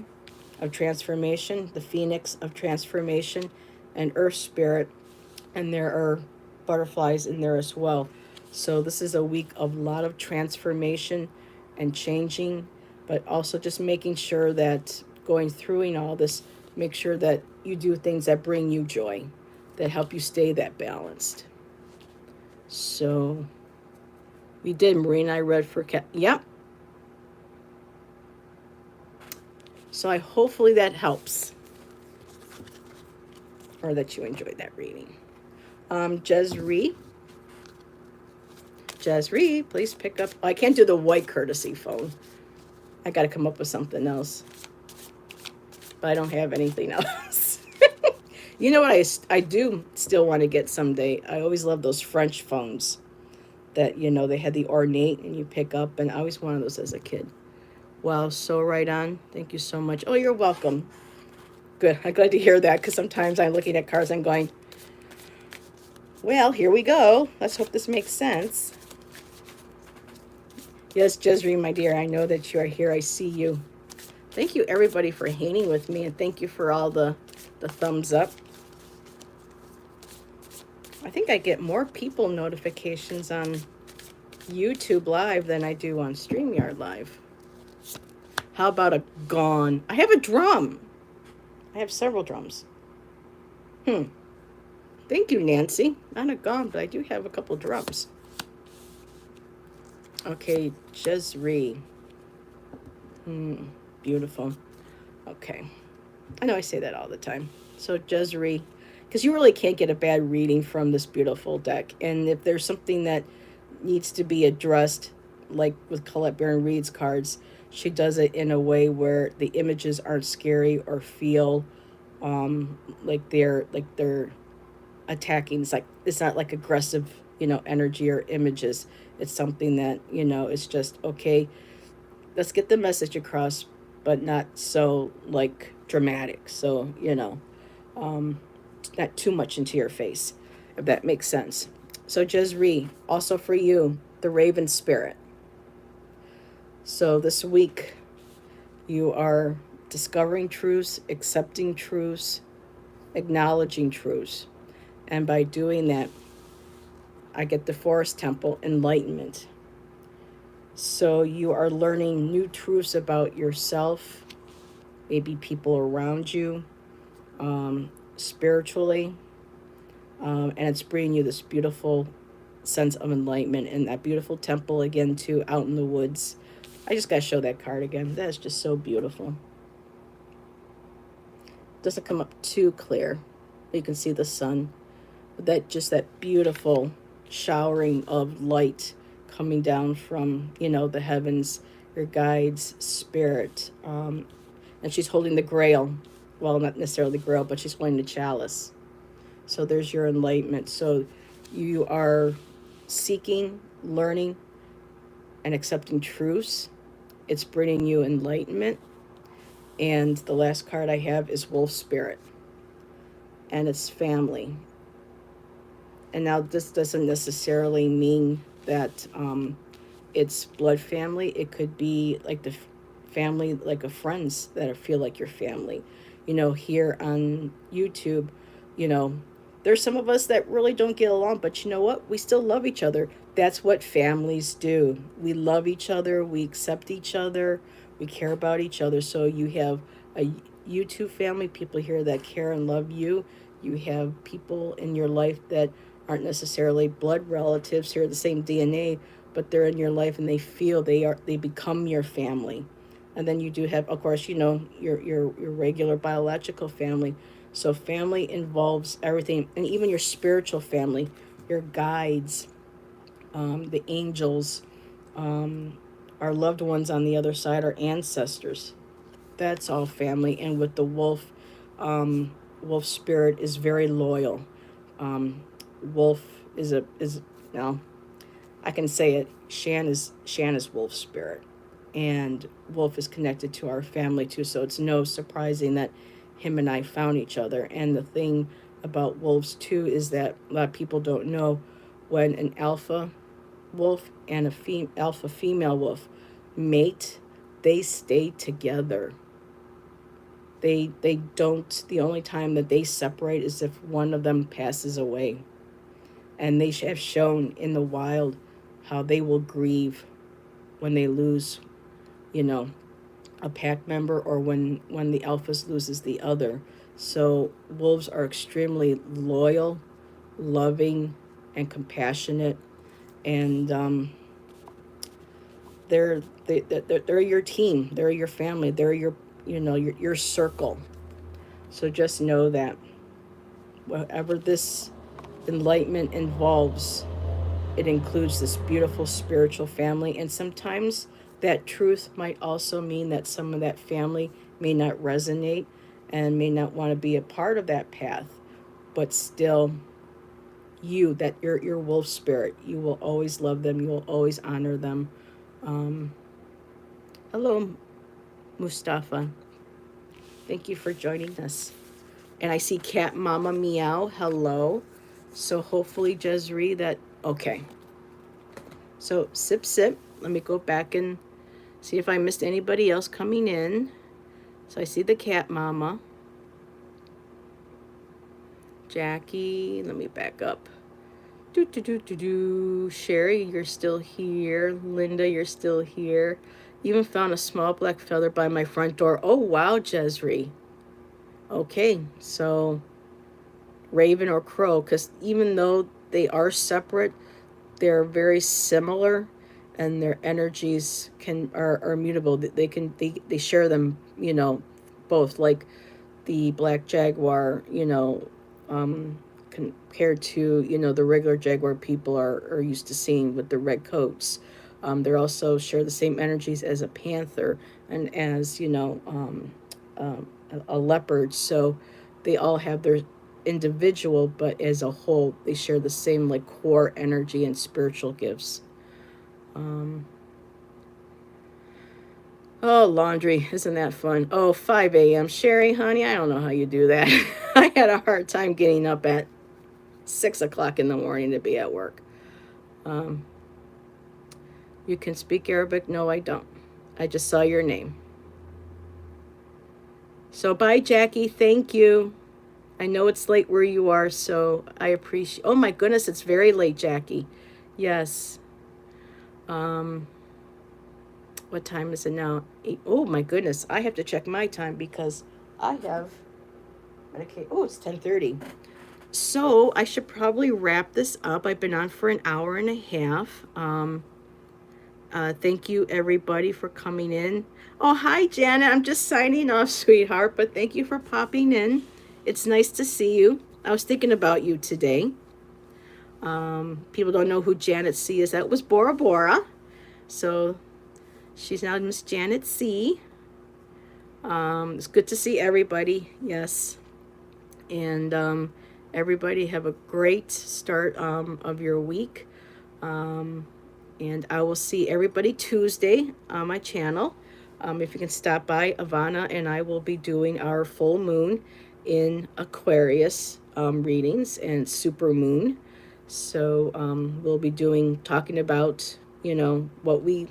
of transformation, the phoenix of transformation, and Earth Spirit. And there are butterflies in there as well. So this is a week of a lot of transformation and changing, but also just making sure that going through and all this, make sure that you do things that bring you joy, that help you stay that balanced. So we did. Marina, I read for yep. So hopefully that helps, or that you enjoyed that reading. Jezree, please pick up. I can't do the white courtesy phone. I got to come up with something else. But I don't have anything else. You know what I do still want to get someday? I always love those French phones that, they had the ornate and you pick up. And I always wanted those as a kid. Wow, so right on. Thank you so much. Oh, you're welcome. Good. I'm glad to hear that, because sometimes I'm looking at cards and going, well, here we go. Let's hope this makes sense. Yes, Jezree, my dear, I know that you are here. I see you. Thank you, everybody, for hanging with me, and thank you for all the thumbs up. I think I get more people notifications on YouTube Live than I do on StreamYard Live. How about a gong? I have a drum. I have several drums. Thank you, Nancy. Not a gong, but I do have a couple drums. Okay, Jezree. Beautiful. Okay. I know I say that all the time. So Jezree, because you really can't get a bad reading from this beautiful deck. And if there's something that needs to be addressed, like with Colette Baron Reed's cards, she does it in a way where the images aren't scary or feel like they're attacking. It's not like aggressive, energy or images. It's something that, it's just, okay, let's get the message across, but not so like dramatic. So, not too much into your face, if that makes sense. So, Jezreel, also for you, the Raven Spirit. So, this week, you are discovering truths, accepting truths, acknowledging truths. And by doing that, I get the Forest Temple, enlightenment. So you are learning new truths about yourself, maybe people around you, spiritually, and it's bringing you this beautiful sense of enlightenment. And that beautiful temple, again, too, out in the woods. I just got to show that card again. That's just so beautiful. Doesn't come up too clear. You can see the sun. But that beautiful showering of light coming down from, the heavens, your guides, spirit. And she's holding the grail. Well, not necessarily the grail, but she's holding the chalice. So there's your enlightenment. So you are seeking, learning, and accepting truths. It's bringing you enlightenment. And the last card I have is Wolf Spirit. And it's family. And now this doesn't necessarily mean that it's blood family. It could be like the family, like a friends that feel like your family. Here on YouTube, there's some of us that really don't get along, but you know what? We still love each other. That's what families do. We love each other. We accept each other. We care about each other. So you have a YouTube family, people here that care and love you. You have people in your life that aren't necessarily blood relatives, share the same DNA, but they're in your life and they become your family. And then you do have, of course, your regular biological family. So family involves everything, and even your spiritual family, your guides, the angels, our loved ones on the other side, our ancestors. That's all family. And with the wolf, wolf spirit is very loyal. Wolf is now I can say it. Shan is wolf spirit, and wolf is connected to our family too. So it's no surprising that him and I found each other. And the thing about wolves too is that a lot of people don't know, when an alpha wolf and a alpha female wolf mate, they stay together. They don't. The only time that they separate is if one of them passes away. And they have shown in the wild how they will grieve when they lose, a pack member, or when the alphas loses the other. So wolves are extremely loyal, loving, and compassionate, and they're your team, they're your family, they're your circle. So just know that whatever this enlightenment involves, it includes this beautiful spiritual family. And sometimes that truth might also mean that some of that family may not resonate and may not want to be a part of that path, but still your wolf spirit, you will always love them, you will always honor them. Hello, Mustafa, thank you for joining us. And I see Cat Mama Meow, hello. So hopefully, Jezreel, okay. So sip, sip. Let me go back and see if I missed anybody else coming in. So I see the Cat Mama. Jackie, let me back up. Sherry, you're still here. Linda, you're still here. Even found a small black feather by my front door. Oh, wow, Jezreel. Okay, so raven or crow, because even though they are separate, they're very similar, and their energies are mutable. They share them, both, like the black jaguar, compared to the regular jaguar people are used to seeing with the red coats. They also share the same energies as a panther and as a leopard. So they all have their individual, but as a whole they share the same like core energy and spiritual gifts. Oh, laundry. Isn't that fun? Oh, 5 a.m. Sherry, honey, I don't know how you do that. I had a hard time getting up at 6 o'clock in the morning to be at work. Um, you can speak Arabic? No, I don't. I just saw your name. So, bye, Jackie. Thank you. I know it's late where you are, so I appreciate. Oh my goodness, it's very late, Jackie. Yes. Um, what time is it now? Oh my goodness, I have to check my time because I have. Okay. Oh, it's 10:30. So I should probably wrap this up. I've been on for an hour and a half. Thank you everybody for coming in. Oh, hi Janet. I'm just signing off, sweetheart. But thank you for popping in. It's nice to see you. I was thinking about you today. People don't know who Janet C is. That was Bora Bora. So she's now Miss Janet C. It's good to see everybody. Yes. And everybody have a great start of your week. And I will see everybody Tuesday on my channel. If you can stop by, Ivana and I will be doing our full moon in Aquarius readings and super moon. So we'll be talking about, what we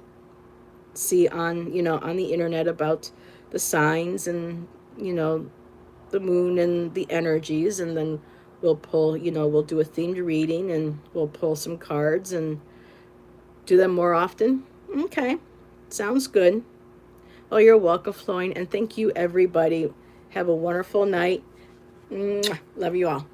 see on, on the internet about the signs and, the moon and the energies. And then we'll pull, we'll do a themed reading and we'll pull some cards and do them more often. Okay. Sounds good. Oh, you're welcome, Floyd. And thank you, everybody. Have a wonderful night. Mwah. Love you all.